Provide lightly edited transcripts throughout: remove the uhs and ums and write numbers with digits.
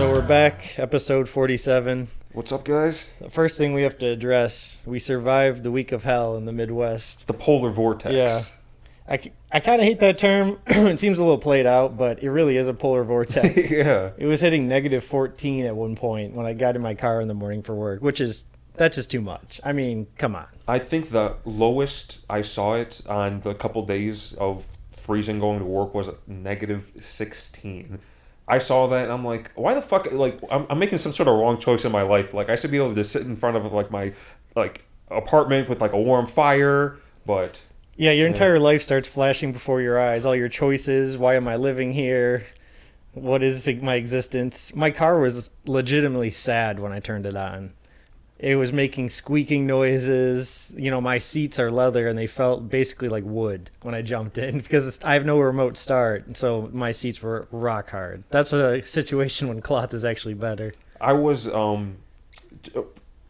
So we're back, episode 47. What's up, guys? The first thing we have to address, we survived the week of hell in the Midwest. The polar vortex. Yeah. I kind of hate that term. It seems a little played out, but it really is a polar vortex. Yeah. It was hitting negative 14 at one point when I got in my car in the morning for work, that's just too much. I mean, come on. I think the lowest I saw it on the couple days of freezing going to work was negative 16. I saw that and I'm like, why the fuck? Like, I'm making some sort of wrong choice in my life. Like, I should be able to just sit in front of like my apartment with like a warm fire, but Yeah, your entire life starts flashing before your eyes. All your choices. Why am I living here? What is my existence? My car was legitimately sad when I turned it on. It was making squeaking noises. You know, my seats are leather and they felt basically like wood when I jumped in because I have no remote start. So my seats were rock hard. That's a situation when cloth is actually better. I was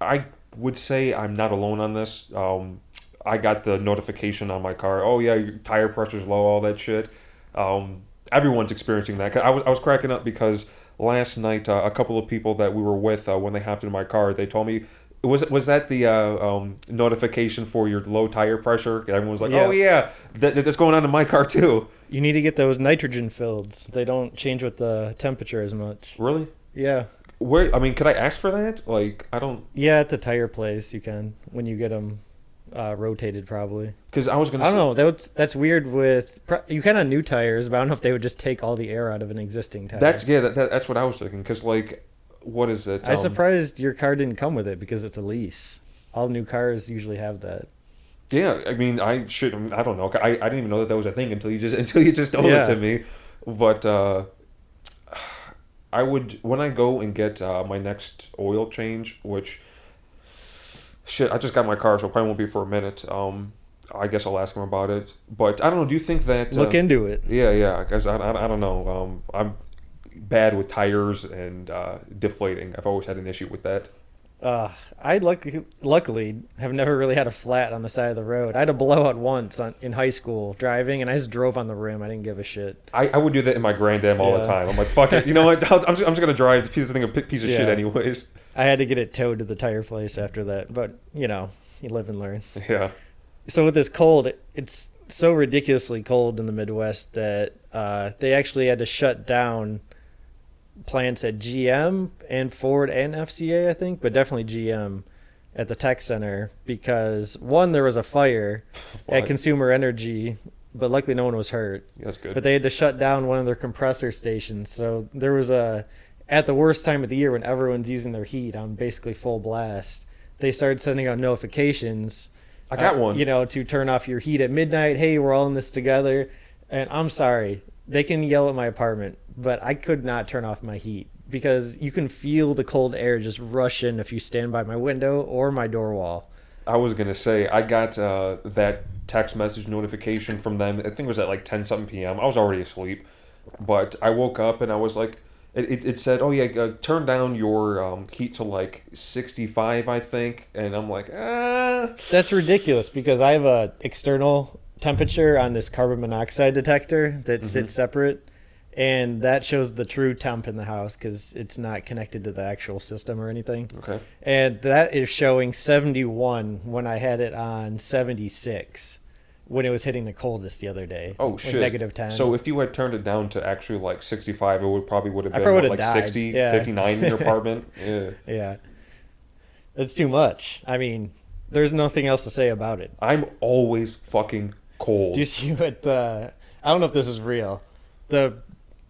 I would say I'm not alone on this. I got the notification on my car. Oh yeah, your tire pressure's low, all that shit. Everyone's experiencing that. I was cracking up because last night a couple of people that we were with when they hopped into my car, they told me was that the notification for your low tire pressure? Everyone was like, Yeah. oh yeah, that's going on in my car too. You need to get those nitrogen filled. They don't change with the temperature as much. Really? Yeah. Where? I mean, could I ask for that? Like, I don't. Yeah, at the tire place you can when you get them rotated probably. Because I was gonna. I don't know. That's weird with you kind of new tires, but I don't know if they would just take all the air out of an existing tire. That's what I was thinking. Because like, what is it? I'm surprised your car didn't come with it because it's a lease. All new cars usually have that. Yeah, I mean, I don't know. I didn't even know that was a thing until you just told it to me. But I would, when I go and get my next oil change, which shit, I just got my car, so it probably won't be for a minute. I guess I'll ask him about it. But I don't know. Do you think that Look into it. Yeah, because I don't know. I'm bad with tires and deflating. I've always had an issue with that. I luckily have never really had a flat on the side of the road. I had a blowout once in high school driving, and I just drove on the rim. I didn't give a shit. I would do that in my Grand Am all the time. I'm like, fuck it. You know what? I'm just gonna drive the piece of shit anyways. I had to get it towed to the tire place after that, but you know, you live and learn. Yeah. So with this cold, it's so ridiculously cold in the Midwest that they actually had to shut down plants at GM and Ford and FCA, I think, but definitely GM at the tech center because one, there was a fire at Consumer Energy, but luckily no one was hurt. Yeah, that's good. But they had to shut down one of their compressor stations. So there was at the worst time of the year when everyone's using their heat on basically full blast, they started sending out notifications. I got one. You know, to turn off your heat at midnight. Hey, we're all in this together. And I'm sorry, they can yell at my apartment, but I could not turn off my heat because you can feel the cold air just rush in if you stand by my window or my door wall. I was gonna say I got that text message notification from them. I think it was at like 10 something p.m. I was already asleep, but I woke up and I was like, it said, oh yeah, turn down your heat to like 65, I think, and I'm like, That's ridiculous because I have a external temperature on this carbon monoxide detector that sits separate, and that shows the true temp in the house because it's not connected to the actual system or anything. Okay. And that is showing 71 when I had it on 76 when it was hitting the coldest the other day. Oh like shit. negative 10. So if you had turned it down to actually like 65, it would have been probably like died. 60, Yeah. 59 in your apartment. Yeah. Yeah. That's too much. I mean, there's nothing else to say about it. I'm always fucking cold. Do you see what I don't know if this is real. The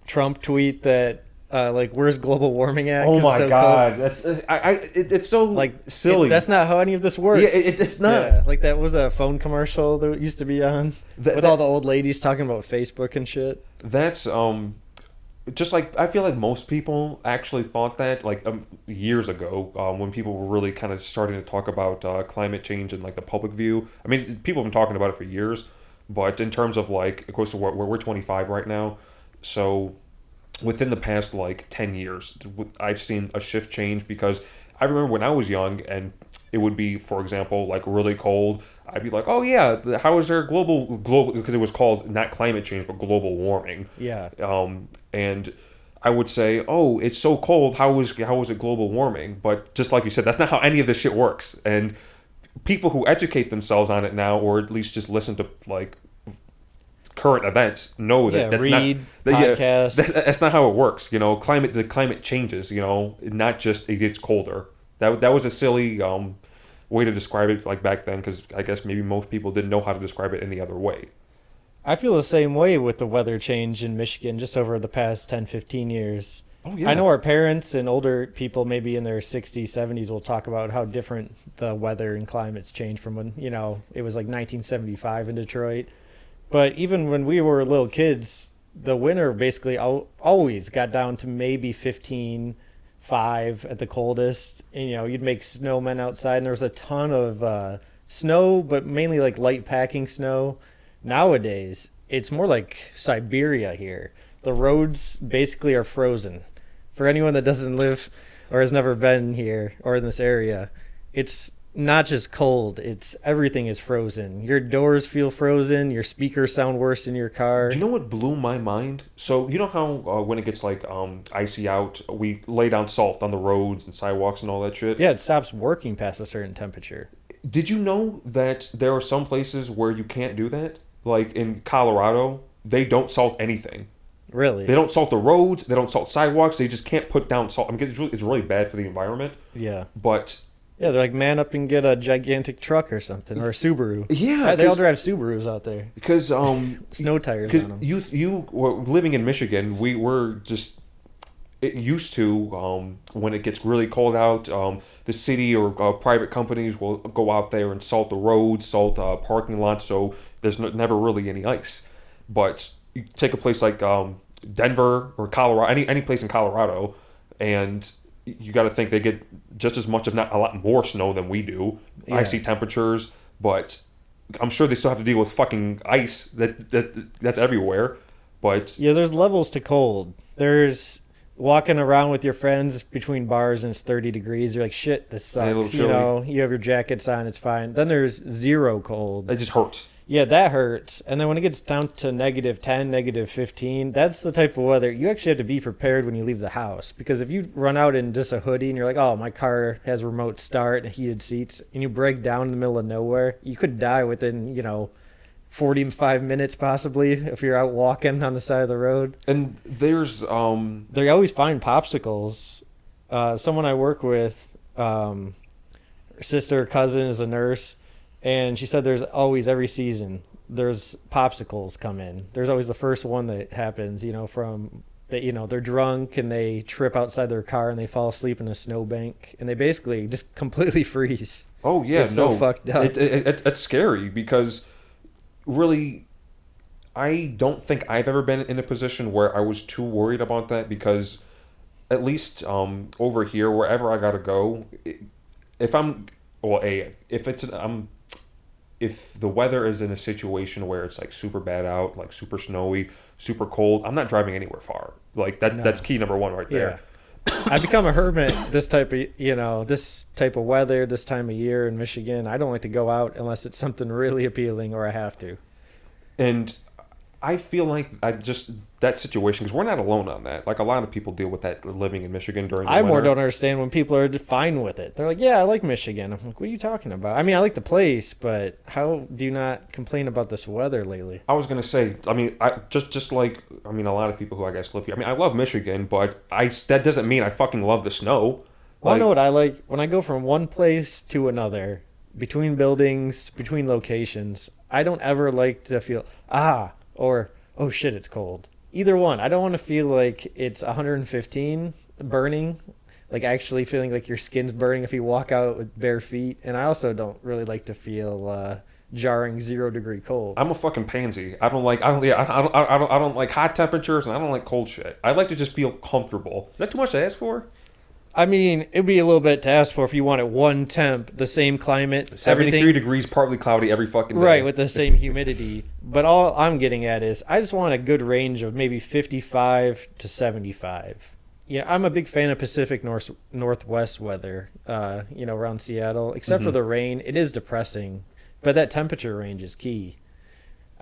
Trump tweet that where's global warming at? Oh 'Cause my it's so god, cold. it's so Like silly. That's not how any of this works. Yeah, it's not. Yeah, like that was a phone commercial that used to be on with all the old ladies talking about Facebook and shit. That's just like I feel like most people actually thought that like years ago when people were really kind of starting to talk about climate change and like the public view. I mean, people have been talking about it for years, but in terms of like, of course, we're 25 right now, so within the past like 10 years, I've seen a shift change because I remember when I was young and it would be, for example, like really cold. I'd be like, oh yeah, how is there global, because it was called not climate change, but global warming. Yeah. And I would say, oh, it's so cold. How is it global warming? But just like you said, that's not how any of this shit works. And people who educate themselves on it now, or at least just listen to like current events, know that Yeah, that's read not podcasts. that's not how it works. The climate changes. Not just it gets colder. That was a silly way to describe it like back then, because I guess maybe most people didn't know how to describe it any other way. I feel the same way with the weather change in Michigan just over the past 10, 15 years. Oh I yeah. know our parents and older people, maybe in their 60s, 70s, will talk about how different the weather and climates changed from when, it was like 1975 in Detroit. But even when we were little kids, the winter basically always got down to maybe 15, 5 at the coldest. And, you'd make snowmen outside, and there was a ton of snow, but mainly like light packing snow. Nowadays, it's more like Siberia here. The roads basically are frozen. For anyone that doesn't live or has never been here or in this area, it's not just cold, it's everything is frozen. Your doors feel frozen, your speakers sound worse in your Do car. you know what blew my mind? So you know how when it gets like icy out, we lay down salt on the roads and sidewalks and all that shit. Yeah, it stops working past a certain temperature. Did you know that there are some places where you can't do that? Like in Colorado, they don't salt anything. They Really? don't salt the roads. They don't salt sidewalks. They just can't put down salt. I mean, it's really bad for the environment. Yeah. But Yeah, they're like, man up and get a gigantic truck or something, or a Subaru. yeah, They all drive Subarus out there. because Snow tires because on them. you were living in Michigan, we were just it used to when it gets really cold out, the city or private companies will go out there and salt the roads, salt parking lots, so there's never really any ice. But you take a place like Denver or Colorado, any place in Colorado, and you got to think they get just as much, if not a lot more, snow than we do. Yeah. Icy temperatures, but I'm sure they still have to deal with fucking ice that's everywhere. But Yeah, there's levels to cold. There's walking around with your friends between bars and it's 30 degrees. You're like, shit, this a little sucks. chilly. You have your jackets on, it's fine. Then there's zero cold. it just hurts. Yeah, that hurts. And then when it gets down to -10, -15, that's the type of weather you actually have to be prepared when you leave the house. Because if you run out in just a hoodie and you're like, oh, my car has remote start and heated seats, and you break down in the middle of nowhere, you could die within, 45 minutes possibly if you're out walking on the side of the road. And there's They always find popsicles. Someone I work with, her sister, cousin is a nurse, and she said there's always every season there's popsicles come in. There's always the first one that happens, from that, they're drunk and they trip outside their car and they fall asleep in a snowbank and they basically just completely freeze. oh yeah, It's so no, fucked up. it's scary because really I don't think I've ever been in a position where I was too worried about that, because at least over here, wherever I gotta go, if I'm well, if it's if the weather is in a situation where it's like super bad out, like super snowy, super cold, I'm not driving anywhere far. Like No. that's key number one right Yeah. there. I become a hermit this type of weather, this time of year in Michigan. I don't like to go out unless it's something really appealing or I have to. And I feel like that situation, because we're not alone on that. Like a lot of people deal with that living in Michigan during the I more winter. don't understand when people are fine with it. They're like, "Yeah, I like Michigan." I'm like, "What are you talking about?" I mean, I like the place, but how do you not complain about this weather lately? I was gonna say, I mean, just like I mean, a lot of people who I guess live here. I mean, I love Michigan, but that doesn't mean I fucking love the snow. Well, I know Like, what I like when I go from one place to another, between buildings, between locations. I don't ever like to feel or oh shit, it's cold. Either one. I don't want to feel like it's 115 burning, like actually feeling like your skin's burning if you walk out with bare feet. And I also don't really like to feel jarring 0 degree cold. I'm a fucking pansy. I don't like hot temperatures, and I don't like cold shit. I like to just feel comfortable. Is that too much to ask for? I mean, it'd be a little bit to ask for if you wanted one temp, the same climate, 73 everything. degrees, partly cloudy every fucking day. Right, with the same humidity. But all I'm getting at is I just want a good range of maybe 55 to 75. Yeah, I'm a big fan of Pacific Northwest weather, around Seattle. Except for Mhm. the rain, it is depressing. But that temperature range is key.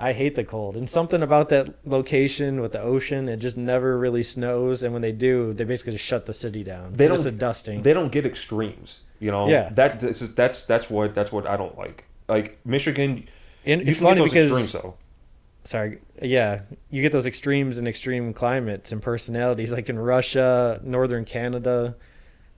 I hate the cold. And something about that location with the ocean, it just never really snows. And when they do, they basically just shut the city down They because it's don't a dusting. they don't get extremes. You know Yeah. that this is that's what I don't like. Like Michigan, And you it's can get funny those extremes because, though. sorry, yeah, you get those extremes and extreme climates and personalities like in Russia, northern Canada.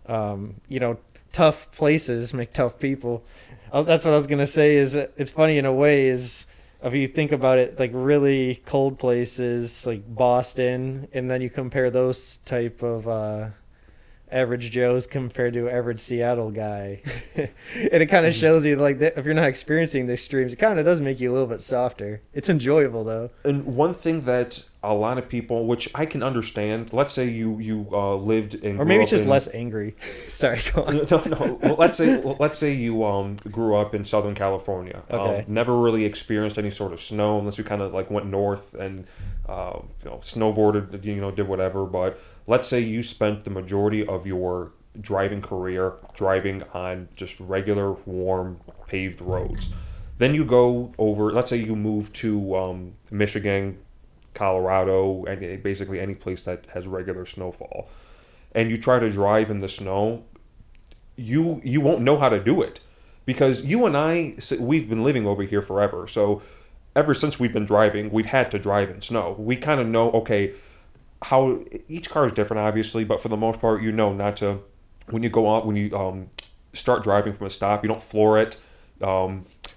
You know, tough places make tough people. That's what I was gonna say. Is it's funny in a way. Is if you think about it, like really cold places like Boston, and then you compare those type of average Joes compared to average Seattle guy, and it kind of shows you like that if you're not experiencing the extremes, it kind of does make you a little bit softer. It's enjoyable though, And one thing that a lot of people, which I can understand, let's say you lived and or grew maybe it's up just in less angry. Sorry, go on. no. Well, let's say you grew up in Southern California. Okay. Never really experienced any sort of snow unless you kind of like went north and snowboarded, did whatever. But let's say you spent the majority of your driving career driving on just regular warm paved roads. Then you go over. Let's say you move to Michigan, Colorado, and basically any place that has regular snowfall, and you try to drive in the snow, you won't know how to do it because you and we've been living over here forever. So ever since we've been driving, we've had to drive in snow. We kind of know, okay, how each car is different, obviously, but for the most part, not to when you go out when you start driving from a stop, you don't floor it.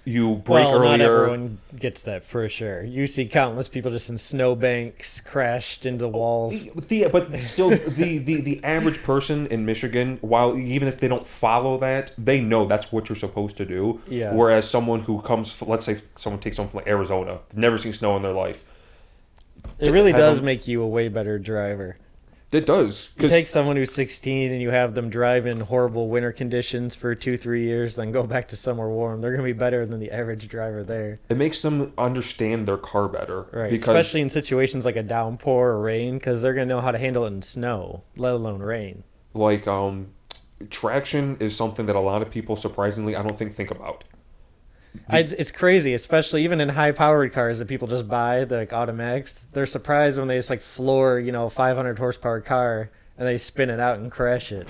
You brake Well, not earlier. everyone gets that for sure. You see countless people just in snowbanks crashed into walls. But still, the average person in Michigan, while even if they don't follow that, they know that's what you're supposed to do. Yeah. Whereas someone who comes, let's say someone takes someone from like Arizona, never seen snow in their life. It really have does them- make you a way better driver. It does. You take someone who's 16 and you have them drive in horrible winter conditions for 2-3 years, then go back to somewhere warm. They're going to be better than the average driver there. It makes them understand their car better. Right. Because Especially in situations like a downpour or rain, because they're going to know how to handle it in snow, let alone rain. like traction is something that a lot of people surprisingly I don't think about. It's crazy, especially even in high-powered cars that people just buy, the like automatics. They're surprised when they just like floor, 500 horsepower car and they spin it out and crash it.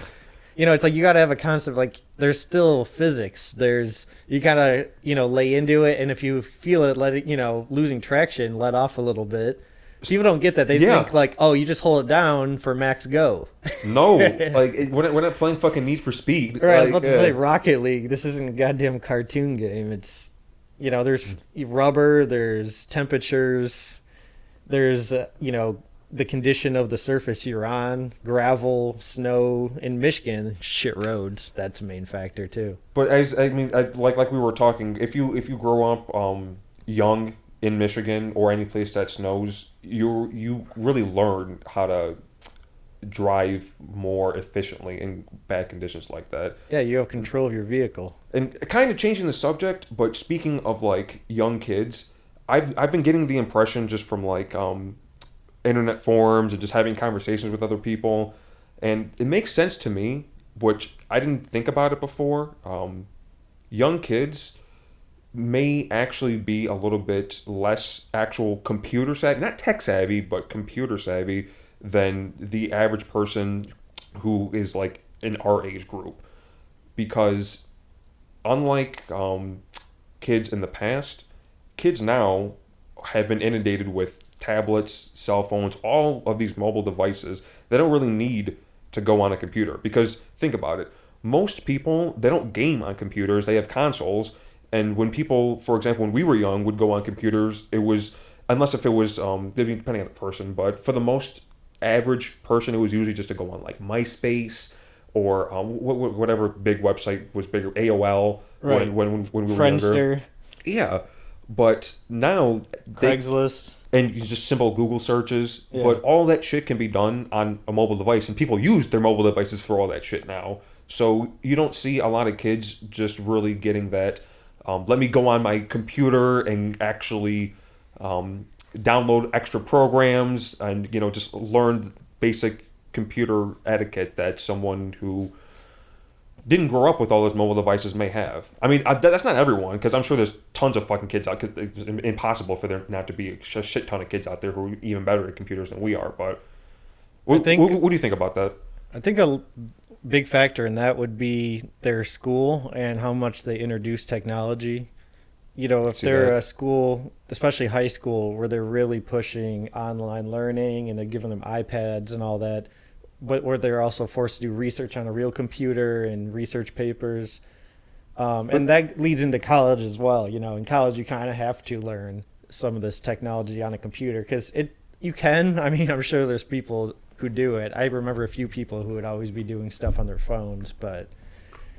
It's like you got to have a concept like there's still physics. You gotta lay into it, and if you feel it, let it losing traction, let off a little bit. People don't get that. They Yeah. think like, oh, you just hold it down for max go. No, we're not playing fucking Need for Speed. Right, I was Like, about to say Rocket League. This isn't a goddamn cartoon game. It's, there's rubber, there's temperatures, there's, the condition of the surface you're on, gravel, snow. In Michigan, shit roads. That's a main factor too. But like we were talking, if you grow up young in Michigan or any place that snows, you really learn how to drive more efficiently in bad conditions like that. Yeah, you have control of your vehicle. And kind of changing the subject, but speaking of like young kids, I've been getting the impression just from like internet forums and just having conversations with other people, and it makes sense to me, which I didn't think about it before. Young kids may actually be a little bit less actual computer savvy, not tech savvy, but computer savvy than the average person who is like in our age group. Because unlike kids in the past, kids now have been inundated with tablets, cell phones, all of these mobile devices. They don't really need to go on a computer. Because think about it. Most people, they don't game on computers. They have consoles. And when people, for example, when we were young, would go on computers, it was, unless if it was, depending on the person, but for the most average person, it was usually just to go on like MySpace or whatever big website was bigger, AOL, Right. when we were younger. Friendster, Yeah, but now Craigslist. and you just simple Google searches, Yeah. but all that shit can be done on a mobile device, and people use their mobile devices for all that shit now. So you don't see a lot of kids just really getting that. Let me go on my computer and actually download extra programs and just learn basic computer etiquette that someone who didn't grow up with all those mobile devices may have. I mean, that's not everyone, because I'm sure there's tons of fucking kids out. Because it's impossible for there not to be a shit ton of kids out there who are even better at computers than we are. But I what do you think about that? think a big factor in that would be their school and how much they introduce technology. You know, if See they're that? a school, especially high school, where they're really pushing online learning and they're giving them iPads and all that, but where they're also forced to do research on a real computer and research papers. And But that leads into college as well. You know, in college, you kind of have to learn some of this technology on a computer because you can. I mean, I'm sure there's people who do it. I remember a few people who would always be doing stuff on their phones, but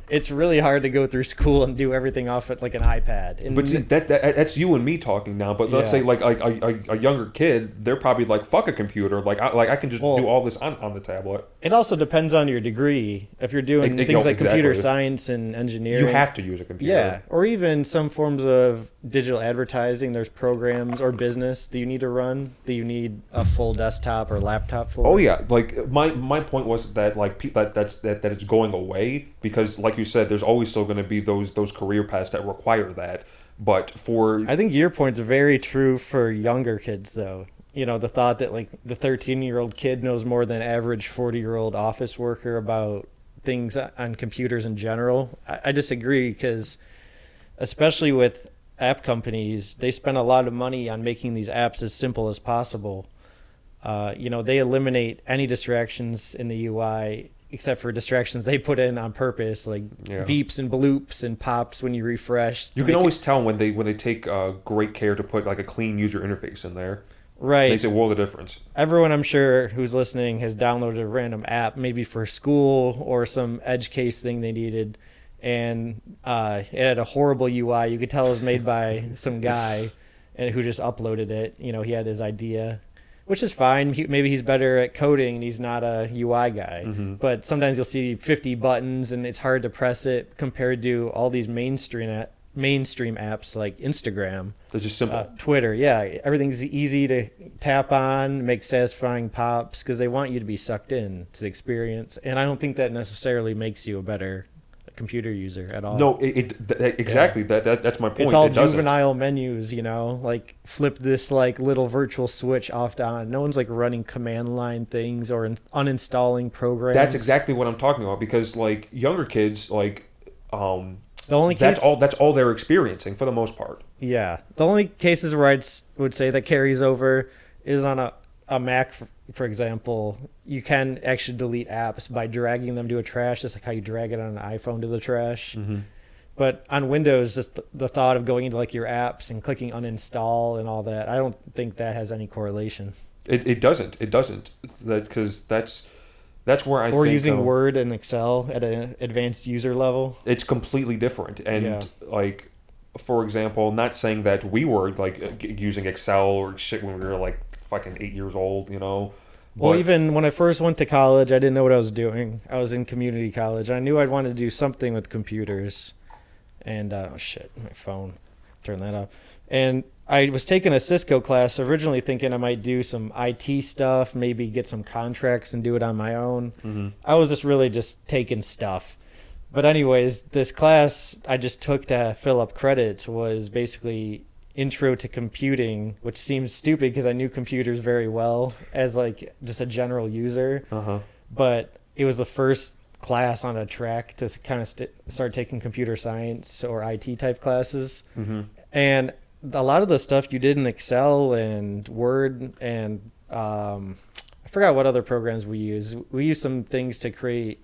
it's really hard to go through school and do everything off at like an iPad. But see, And that's you and me talking now. But let's yeah, say like a younger kid, they're probably like fuck a computer. Like I can just well, do all this on the tablet. it also depends on your degree. If you're doing Yo, things like computer exactly. science and You engineering, have to use a yeah, computer. or even some forms of digital advertising. There's programs or business that you need to run that you need a full desktop or laptop for. Oh yeah, like my point was that like that it's going away because like you said, there's always still going to be those career paths that require that. But for I think your point's very true for younger kids, though. You know, the thought that like the 13-year-old kid knows more than average 40-year-old office worker about things on computers in general. I disagree because, especially with app companies, they spend a lot of money on making these apps as simple as possible. You know, they eliminate any distractions in the UI except for distractions they put in on purpose, like yeah, beeps and bloops and pops when you refresh you to can make it always tell when they take great care to put like a clean user interface in there. right. Makes a world of difference. Everyone I'm sure who's listening has downloaded a random app, maybe for school or some edge case thing they needed, and it had a horrible UI. You could tell it was made by some guy and who just uploaded it. You know, he had his idea, which is fine. Maybe he's better at coding and he's not a UI guy. Hmm. But sometimes you'll see 50 buttons and it's hard to press it compared to all these mainstream apps like Instagram, It's just simple. Twitter. Yeah, everything's easy to tap on, make satisfying pops because they want you to be sucked in to the experience. And I don't think that necessarily makes you a better computer user at all. No, exactly. Yeah. That's my point. It's all It doesn't. juvenile menus, you know, like flip this like little virtual switch off to on. No one's like running command line things or uninstalling programs. That's exactly what I'm talking about because like younger kids like the only case. that's all they're experiencing for the most part. Yeah, the only cases where would say that carries over is on a Mac, for example. You can actually delete apps by dragging them to a trash, just like how you drag it on an iPhone to the trash. Hmm. But on Windows, just the thought of going into like your apps and clicking uninstall and all that, I don't think that has any correlation. It doesn't. It doesn't. Because that's where I Or think using Word and Excel at an advanced user level. it's completely different. And Yeah. like, for example, not saying that we were like using Excel or shit when we were like fucking 8 years old, you know. Well, But even when I first went to college, I didn't know what I was doing. I was in community college. I knew I'd want to do something with computers. And, oh shit, my phone. Turn that off. And I was taking a Cisco class, originally thinking I might do some IT stuff, maybe get some contracts and do it on my own. mhm. I was just taking stuff. But anyways, this class I just took to fill up credits was basically intro to computing, which seems stupid because I knew computers very well as like just a general user. Uh-huh. But it was the first class on a track to kind of start taking computer science or IT type classes. Mhm. And a lot of the stuff you did in Excel and Word and I forgot what other programs we use. We use some things to create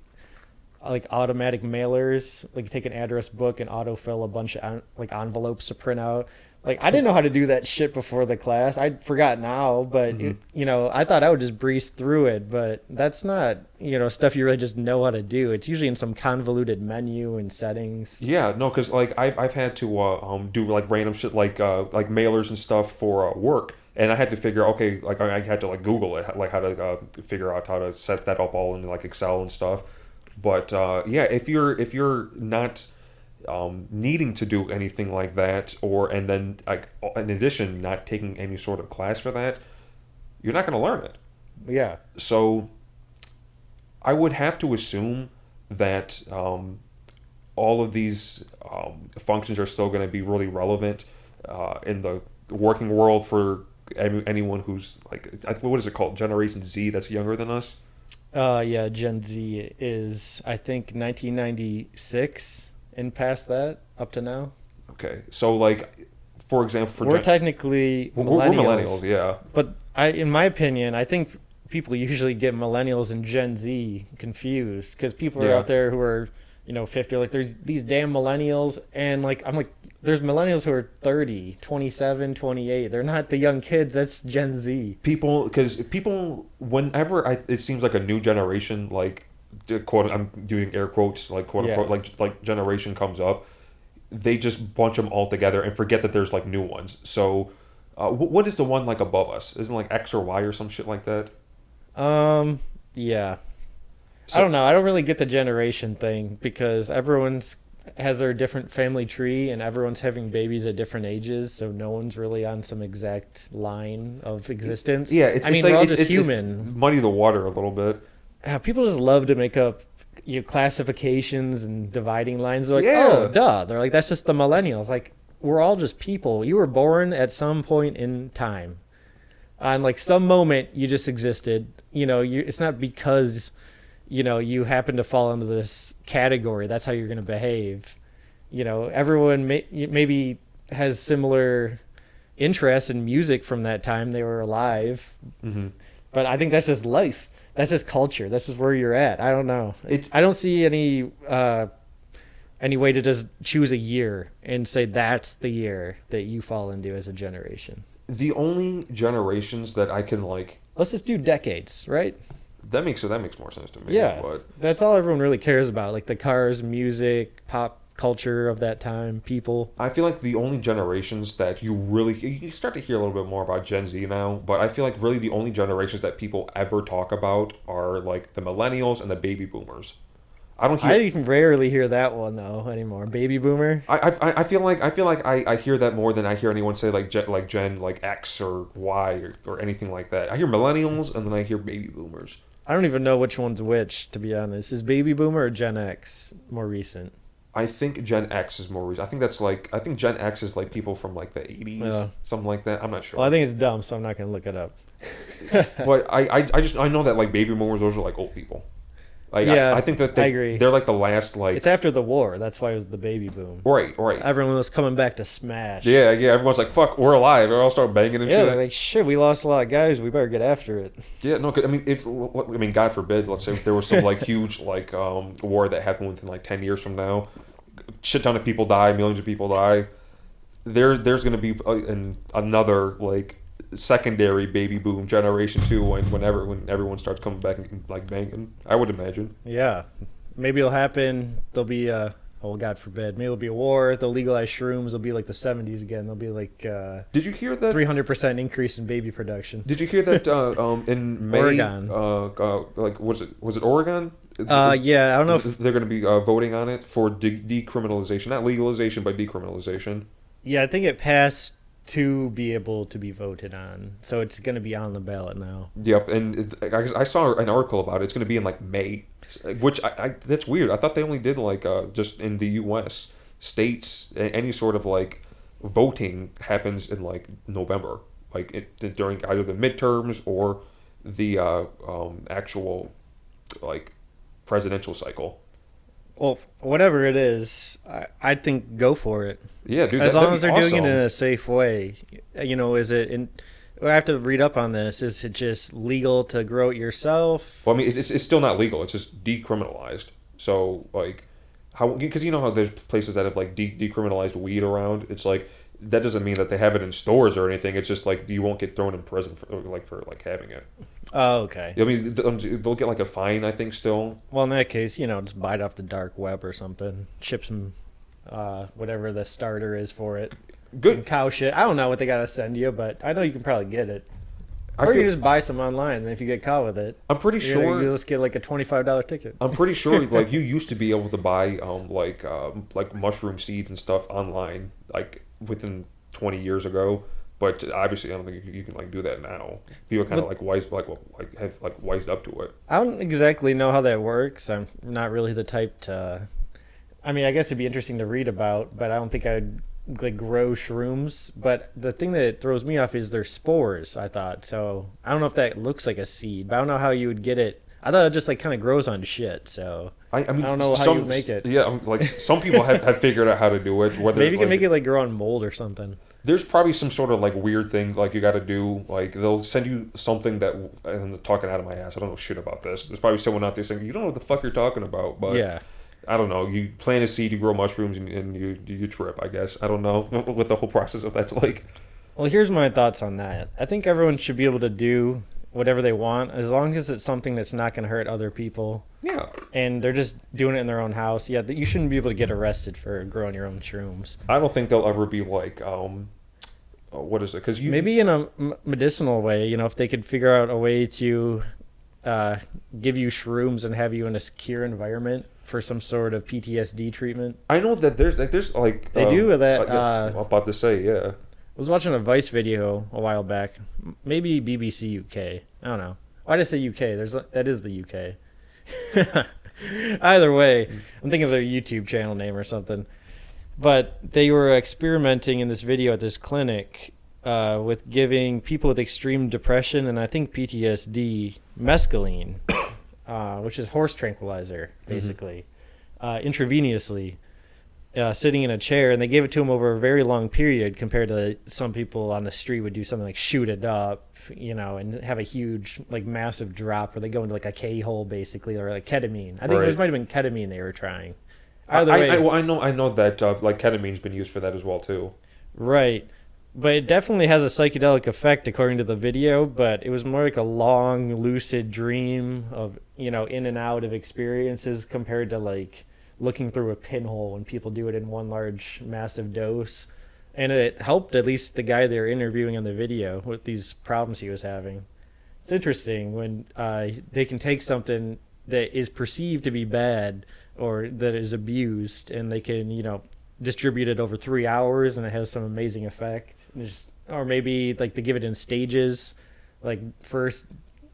like automatic mailers, like take an address book and autofill a bunch of like envelopes to print out. Like I didn't know how to do that shit before the class. I forgot now, but Mhm. you know, I thought I would just breeze through it, but that's not, you know, stuff you really just know how to do. It's usually in some convoluted menu and settings. Yeah, no, because like I've had to do like random shit like mailers and stuff for work, and I had to figure okay like I had to like Google it like how to figure out how to set that up all in like Excel and stuff. But yeah, if you're not needing to do anything like that, or and then like in addition not taking any sort of class for that, you're not going to learn it. Yeah. So I would have to assume that all of these functions are still going to be really relevant in the working world for anyone who's like, what is it called? Generation Z that's younger than us? Yeah, Gen Z is, I think, 1996 and past that up to now. Okay. So, like, for example, We're technically we're millennials, millennials, yeah. but in my opinion, I think people usually get millennials and Gen Z confused because people are Yeah. out there who are, 50, like there's these damn millennials, and like I'm like, there's millennials who are 30, 27, 28. They're not the young kids. That's Gen Z. Because people, whenever it seems like a new generation, like, quote, I'm doing air quotes, like, quote Yeah. unquote, like generation comes up, they just bunch them all together and forget that there's like new ones. So, what is the one like above us? Isn't it like X or Y or some shit like that? Um, yeah. I So, don't know. I don't really get the generation thing because everyone's has their different family tree and everyone's having babies at different ages, so no one's really on some exact line of existence. yeah, I mean, like we're all it's, just it human. muddy the water a little bit. People just love to make up classifications and dividing lines. They're like, Yeah. oh, duh. They're like, that's just the millennials. Like, we're all just people. You were born at some point in time. On like some moment, you just existed. It's not because you happen to fall into this category. That's how you're going to behave. Everyone maybe has similar interests in music from that time they were alive. Hmm. But I think that's just life. That's just culture. This is where you're at. I don't know. It's I don't see any way to just choose a year and say that's the year that you fall into as a generation. the only generations that I can like. Let's just do decades, right? That makes more sense to me. Yeah. But That's all everyone really cares about, like the cars, music, pop culture of that time, people. I feel like the only generations that you start to hear a little bit more about Gen Z now, but I feel like really the only generations that people ever talk about are like the millennials and the baby boomers. I don't I hear. even rarely hear that one though anymore. Baby boomer. I feel like I hear that more than I hear anyone say like Gen like X or Y or anything like that. I hear millennials and then I hear baby boomers. I don't even know which one's which, to be honest. Is baby boomer or Gen X more recent? I think Gen X is more recent. I think Gen X is like people from like the 80s, Yeah. something like that. I'm not sure. Well, I think it's dumb, so I'm not gonna look it up. But I know that like baby boomers, those are like old people. Like Yeah, I think that I agree. they're like the last like It's after the war. That's why it was the baby boom. right. Everyone was coming back to smash. Yeah. Everyone's like, "Fuck, we're alive." They all start banging and Yeah, shit. they're like, shit, we lost a lot of guys. We better get after it. Yeah, no. 'Cause, I mean, God forbid, let's say if there was some like huge like war that happened within like 10 years from now, shit ton of people die, millions of people die. There's gonna be another like secondary baby boom generation too when everyone starts coming back and like banging. I would imagine. Yeah. Maybe it'll happen. There'll be oh, God forbid. Maybe there'll be a war. They'll legalize shrooms. It'll be like the 70s again. There'll be like Did you hear that? 300% increase in baby production. Did you hear that in May? Oregon. Like was it Oregon? Yeah, I don't know if They're going to be voting on it for decriminalization, not legalization, but decriminalization. yeah, I think it passed to be able to be voted on. So it's going to be on the ballot now. Yep, and I saw an article about it. It's going to be in like May, which that's weird. I thought they only did like just in the U.S. states. Any sort of like voting happens in like November, like during either the midterms or the actual like presidential cycle. Well, whatever it is, I think go for it. Yeah, dude. As that'd long as be they're doing it awesome. in a safe way. Is it in I have to read up on this. Is it just legal to grow it yourself? Well, I mean, it's still not legal. It's just decriminalized. So like, how because you know how there's places that have like decriminalized weed around. It's like that doesn't mean that they have it in stores or anything. It's just like you won't get thrown in prison for having it. Oh, okay. I mean, they'll get like a fine, I think, still. Well, in that case, just buy it off the dark web or something. Ship some, whatever the starter is for it. Some Good. cow shit. I don't know what they gotta send you, but I know you can probably get it. I Or you feel, can just buy some online, and if you get caught with it, I'm pretty sure. you just get like a $25 ticket. I'm pretty sure like you used to be able to buy like mushroom seeds and stuff online like within 20 years ago, but obviously I don't think you can like do that now. People kind of But- have like wised up to it. I don't exactly know how that works. I'm not really the type to I mean, I guess it'd be interesting to read about, but I don't think I'd like grow shrooms. But the thing that throws me off is their spores, I thought. So I don't know if that looks like a seed, but I don't know how you would get it. I thought it just like kind of grows on shit. So I I mean, don't know how you would make it. yeah, like some people have figured out how to do it. Whether Maybe you can make like it like grow on mold or something. there's probably some sort of like weird thing like you got to do. Like they'll send you something that, and I'm talking out of my ass. I don't know shit about this. There's probably someone out there saying you don't know what the fuck you're talking about, but Yeah. I don't know. You plant a seed, you grow mushrooms, and you trip. I guess I don't know what the whole process of that's like. Well, here's my thoughts on that. I think everyone should be able to do whatever they want as long as it's something that's not going to hurt other people Yeah, and they're just doing it in their own house. Yeah, you shouldn't be able to get arrested for growing your own shrooms. I don't think they'll ever be like what is it? Because you Maybe in a medicinal way, if they could figure out a way to uh, give you shrooms and have you in a secure environment for some sort of PTSD treatment. I know that there's like They do that. yeah, I'm about to say yeah. I was watching a Vice video a while back, maybe BBC UK. I don't know. Why did I say UK? That is the UK. Either way, I'm thinking of their YouTube channel name or something. But they were experimenting in this video at this clinic with giving people with extreme depression and I think PTSD mescaline, which is horse tranquilizer, basically, intravenously. Sitting in a chair, and they gave it to him over a very long period compared to some people on the street would do something like shoot it up, and have a huge, like, massive drop where they go into like a K-hole basically, or like ketamine. I think Right. it might have been ketamine they were trying. I, Either way, well, I know that like ketamine's been used for that as well too. right. But it definitely has a psychedelic effect according to the video, but it was more like a long, lucid dream of, in and out of experiences compared to like looking through a pinhole when people do it in one large, massive dose. And it helped at least the guy they were interviewing on the video with these problems he was having. It's interesting when they can take something that is perceived to be bad or that is abused and they can, distribute it over 3 hours and it has some amazing effect. Or maybe like they give it in stages, like first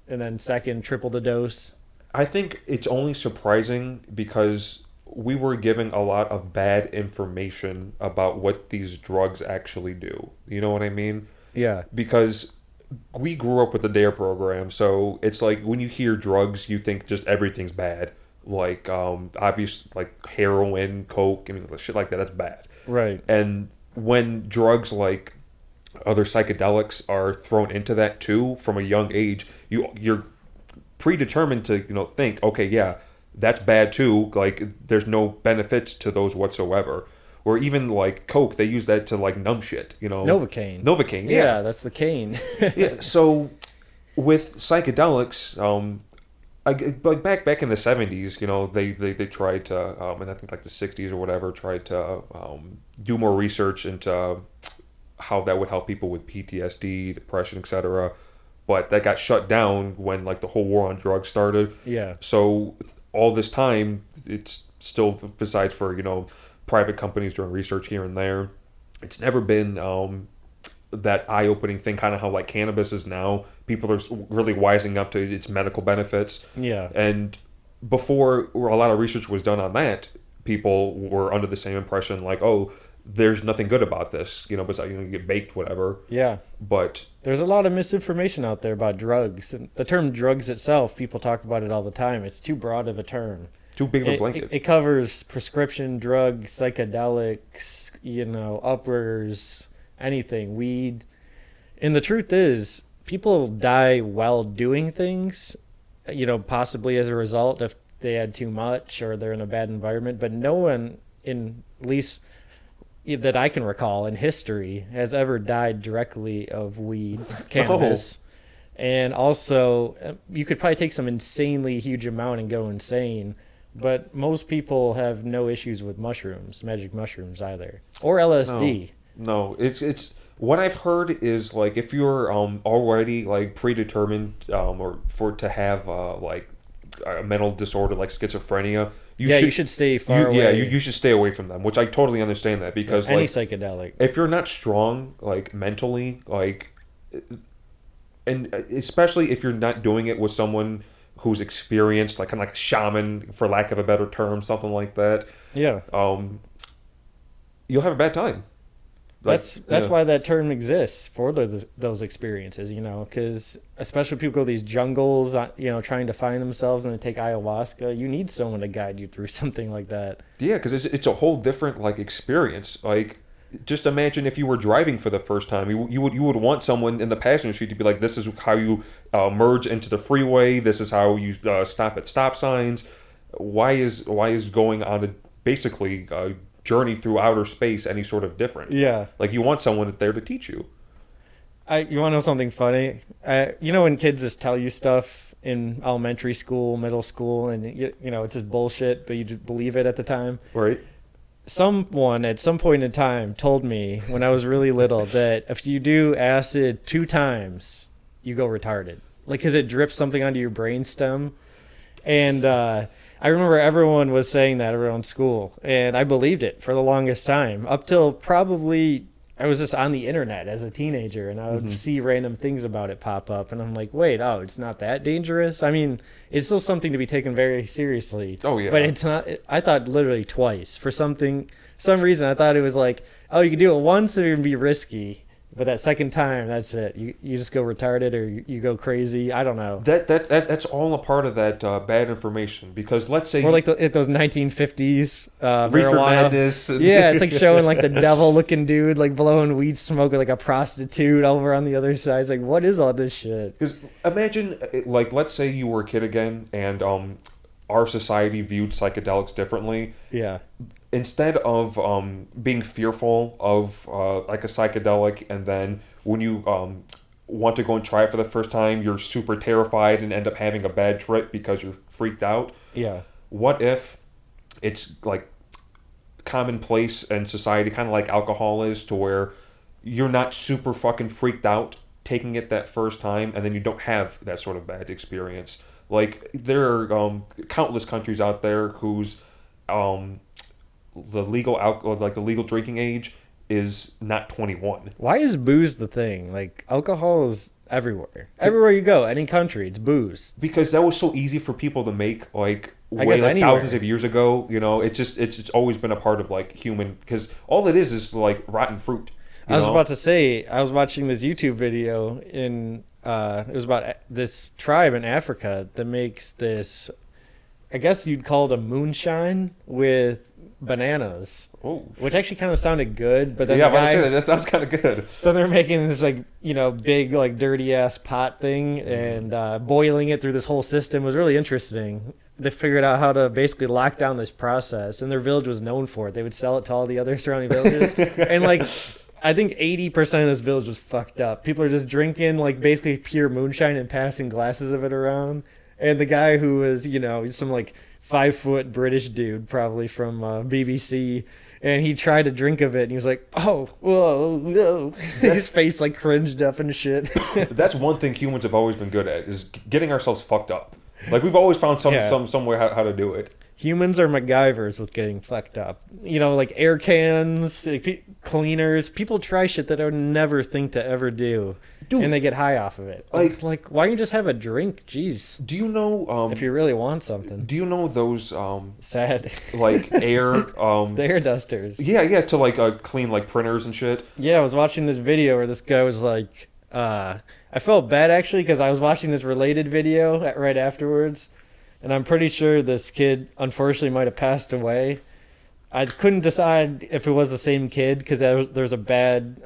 and then second, triple the dose. I think it's only surprising because we were giving a lot of bad information about what these drugs actually do. You know what I mean? Yeah. Because we grew up with the DARE program, so it's like when you hear drugs, you think just everything's bad. Like obvious, like heroin, coke, and shit like that. That's bad. Right. And when drugs like other psychedelics are thrown into that too from a young age, you're predetermined to think, okay, yeah, that's bad too. Like there's no benefits to those whatsoever. Or even like coke, they use that to like numb shit. Novocaine. Novocaine, Yeah, yeah. that's the cane. Yeah. So with psychedelics, like back in the 70s, they tried to, and I think like the 60s or whatever, tried to do more research into how that would help people with PTSD, depression, etc. But that got shut down when like the whole war on drugs started. Yeah. So all this time, it's still, besides for private companies doing research here and there, it's never been that eye-opening thing, kind of how like cannabis is now. People are really wising up to its medical benefits. Yeah. And before a lot of research was done on that, people were under the same impression like, oh, there's nothing good about this, besides you get baked, whatever. Yeah. But There's a lot of misinformation out there about drugs. And the term drugs itself, people talk about it all the time. It's too broad of a term. too big of a blanket. It covers prescription drugs, psychedelics, uppers, anything, weed. And the truth is, people die while doing things, possibly as a result if they had too much or they're in a bad environment. But no one, in at least that I can recall in history, has ever died directly of weed, cannabis. And also, you could probably take some insanely huge amount and go insane. But most people have no issues with mushrooms, magic mushrooms either, or LSD. No, it's what I've heard is like if you're already like predetermined or for to have like a mental disorder like schizophrenia, you should stay far away. Yeah, you should stay away from them, which I totally understand that because any like psychedelic. if you're not strong like mentally, like, and especially if you're not doing it with someone who's experienced, like kind of like shaman, for lack of a better term, something like that, Yeah. um, you'll have a bad time. Like, That's why that term exists for those experiences, because especially people go to these jungles, trying to find themselves and they take ayahuasca. You need someone to guide you through something like that. yeah, because it's a whole different like experience. Like, just imagine if you were driving for the first time, you would want someone in the passenger seat to be like, this is how you merge into the freeway. This is how you stop at stop signs. Why is going on a basically journey through outer space any sort of different? Yeah. Like, you want someone there to teach you. You want to know something funny? When kids just tell you stuff in elementary school, middle school, and it's just bullshit, but you just believe it at the time. Right. Someone at some point in time told me when I was really little that if you do acid 2 times, you go retarded. Like, because it drips something onto your brainstem. And I remember everyone was saying that around school, and I believed it for the longest time, up till probably I was just on the internet as a teenager, and I would see random things about it pop up, and I'm like, wait, oh, it's not that dangerous? I mean, it's still something to be taken very seriously. Oh, yeah. But it's not. I thought literally twice. For some reason, I thought it was like, oh, you can do it once, and it would be risky. But that second time, that's it. You just go retarded or you go crazy. I don't know. That's all a part of that bad information. Because let's say Or like those 1950s reefer marijuana. madness. Yeah, it's like showing like the devil-looking dude like blowing weed smoke with like a prostitute over on the other side. It's like, what is all this shit? Because imagine, like, let's say you were a kid again, and our society viewed psychedelics differently. Yeah. Instead of being fearful of like a psychedelic, and then when you want to go and try it for the first time, you're super terrified and end up having a bad trip because you're freaked out. Yeah. What if it's like commonplace in society, kind of like alcohol is, to where you're not super fucking freaked out taking it that first time, and then you don't have that sort of bad experience. Like, there are countless countries out there whose the legal drinking age is not 21. Why is booze the thing? Like, alcohol is everywhere. Everywhere you go, any country, it's booze. Because that was so easy for people to make, like, I guess like anywhere. thousands of years ago. It's always been a part of like human, because all it is like rotten fruit. I was about to say, I was watching this YouTube video it was about this tribe in Africa that makes this, I guess you'd call it a moonshine with bananas, Oh, which actually kind of sounded good. But then yeah, the I was guy, about to say that sounds kind of good. then they're making this like big like dirty ass pot thing and boiling it through this whole system was really interesting. They figured out how to basically lock down this process, and their village was known for it. They would sell it to all the other surrounding villages, and like, I think 80% of this village was fucked up. People are just drinking like basically pure moonshine and passing glasses of it around. And the guy who was, he's some like 5-foot British dude, probably from BBC, and he tried to drink of it, and he was like, "Oh, whoa, no!" His face like cringed up and shit. That's one thing humans have always been good at, is getting ourselves fucked up. Like, we've always found some way how to do it. Humans are MacGyvers with getting fucked up. Like air cans, cleaners. People try shit that I would never think to ever do, Dude, and they get high off of it. Like, why don't you just have a drink? Jeez. Do you know If you really want something. do you know those Sad. like air The air dusters. yeah, to like clean like printers and shit? Yeah, I was watching this video where this guy was like, I felt bad actually because I was watching this related video right afterwards, and I'm pretty sure this kid unfortunately might have passed away. I couldn't decide if it was the same kid because there's a bad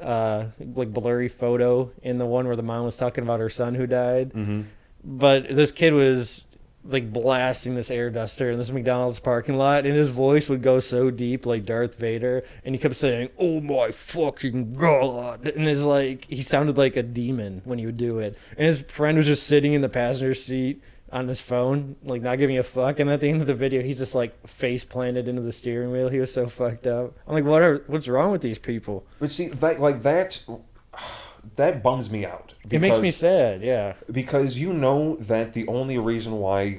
like blurry photo in the one where the mom was talking about her son who died. Mm-hmm. But this kid was like blasting this air duster in this McDonald's parking lot, and his voice would go so deep like Darth Vader, and he kept saying, "Oh my fucking god," and it's like he sounded like a demon when he would do it. And his friend was just sitting in the passenger seat on his phone, like not giving a fuck, and at the end of the video he's just like face planted into the steering wheel. He was so fucked up. I'm like, what's wrong with these people? But see, that bums me out. It makes me sad, yeah. Because that the only reason why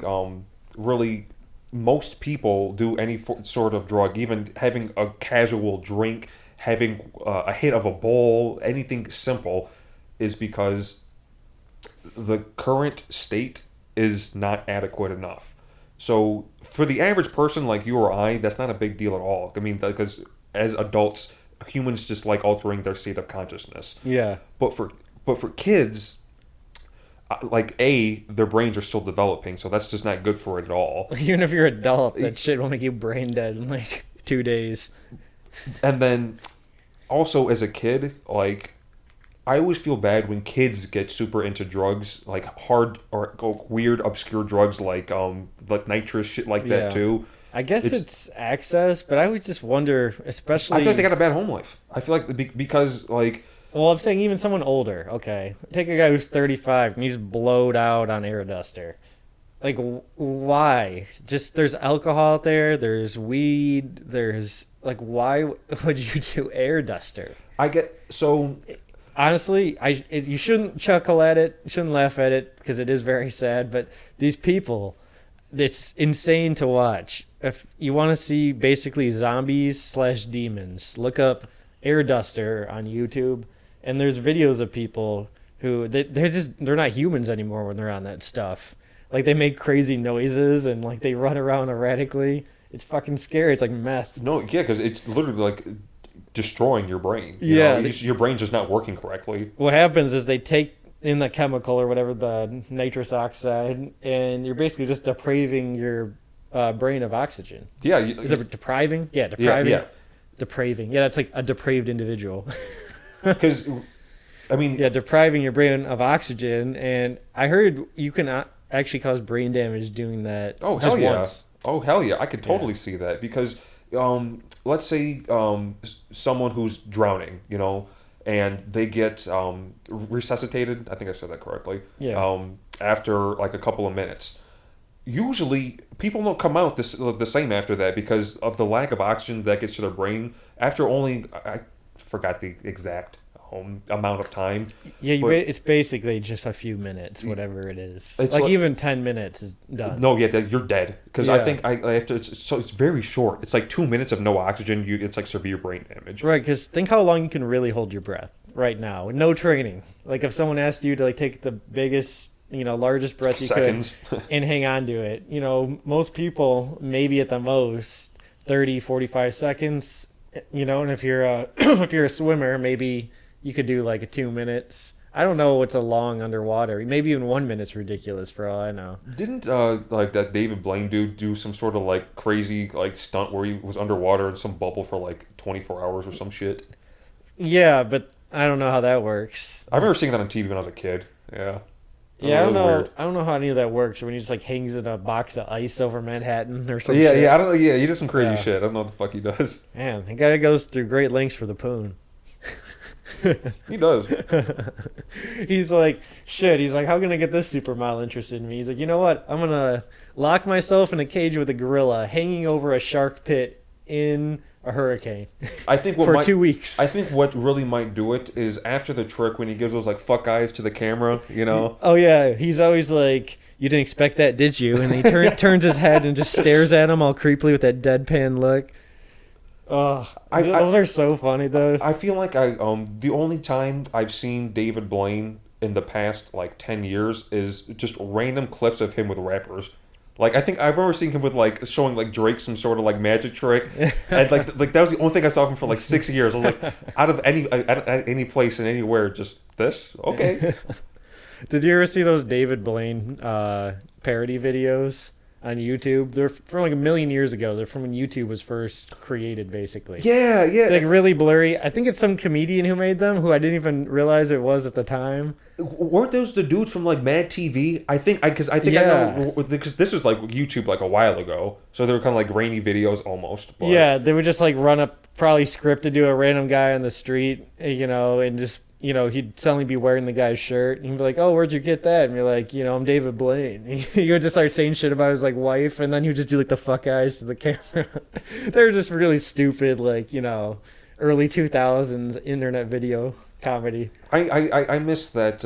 really most people do any sort of drug, even having a casual drink, having a hit of a bowl, anything simple, is because the current state is not adequate enough. So for the average person like you or I, that's not a big deal at all. I mean, because as adults, humans just like altering their state of consciousness. Yeah. But for kids, like their brains are still developing, so that's just not good for it at all. Even if you're adult, that shit will make you brain dead in like 2 days. And then also as a kid, like I always feel bad when kids get super into drugs, like hard or weird, obscure drugs like nitrous shit like Yeah. that too. I guess it's access, but I always just wonder, especially. I feel like they got a bad home life. I feel like because like Well, I'm saying even someone older. Okay, take a guy who's 35 and he's blowed out on air duster. Like, why? Just there's alcohol out there. There's weed. There's like, why would you do air duster? I get so Honestly, you shouldn't chuckle at it. You shouldn't laugh at it because it is very sad. But these people, it's insane to watch. If you want to see basically zombies/demons, look up air duster on YouTube, and there's videos of people who they're not humans anymore when they're on that stuff. Like they make crazy noises and like they run around erratically. It's fucking scary. It's like meth. no, yeah, because it's literally like destroying your brain. Yeah, Your brain's just not working correctly. What happens is they take in the chemical or whatever, the nitrous oxide, and you're basically just depraving your brain of oxygen. Yeah, Is it depriving? Yeah, depriving. yeah. Depraving. Yeah, that's like a depraved individual. Because I mean, Yeah, depriving your brain of oxygen, and I heard you can actually cause brain damage doing that. oh just hell yeah, once. oh hell yeah, I could totally see that because let's say someone who's drowning, and they get resuscitated. I think I said that correctly. Yeah. After like a couple of minutes. Usually, people don't come out the same after that because of the lack of oxygen that gets to their brain. After only, I forgot the exact amount of time. Yeah, but- it's basically just a few minutes, whatever it is. It's Like like- even 10 minutes is done. No, yeah, you're dead because I Yeah. think I have to. It's very short. It's like 2 minutes of no oxygen. It's like severe brain damage. Right, because think how long you can really hold your breath right now. No training. Like if someone asked you to like take the biggest, largest breath you Seconds. could and hang on to it. Most people maybe at the most 30, 45 seconds. And if you're a if you're a swimmer, maybe you could do like 2 minutes. I don't know what's a long underwater. Maybe even 1 minute's ridiculous for all I know. Didn't like that David Blaine dude do some sort of like crazy like stunt where he was underwater in some bubble for like 24 hours or some shit? Yeah, but I don't know how that works. I remember seeing that on TV when I was a kid. Yeah. Yeah, I don't That was know. weird. I don't know how any of that works. When he just like hangs in a box of ice over Manhattan or something. Yeah, yeah, I don't know. Yeah, he did some crazy Yeah. shit. I don't know what the fuck he does. Man, the guy goes through great lengths for the poon. He does. He's like, shit. He's like, how can I get this supermodel interested in me? He's like, you know what? I'm gonna lock myself in a cage with a gorilla, hanging over a shark pit in a hurricane I think what for might, 2 weeks. I think what really might do it is after the trick when he gives those like fuck eyes to the camera, Oh yeah, he's always like, you didn't expect that, did you? And he turns his head and just stares at him all creepily with that deadpan look. Oh, those are so funny though. I feel like the only time I've seen David Blaine in the past like 10 years is just random clips of him with rappers. Like I think I remember seeing him with like showing like Drake some sort of like magic trick, and like that was the only thing I saw him for like 6 years. I was like, out of any place and anywhere, just this okay. Did you ever see those David Blaine parody videos on YouTube? They're from like a million years ago. They're from when YouTube was first created, basically. Yeah, yeah. Like really blurry. I think it's some comedian who made them, who I didn't even realize it was at the time. Weren't those the dudes from like Mad TV? I think I Yeah. know because this was like YouTube like a while ago, so they were kind of like grainy videos almost. But... Yeah, they would just like run up, probably scripted to a random guy on the street, and just, he'd suddenly be wearing the guy's shirt. And he'd be like, oh, where'd you get that? And you're like, I'm David Blaine. He would just start saying shit about his like wife, and then he would just do like the fuck eyes to the camera. They were just really stupid, like, early 2000s internet video comedy. I miss that.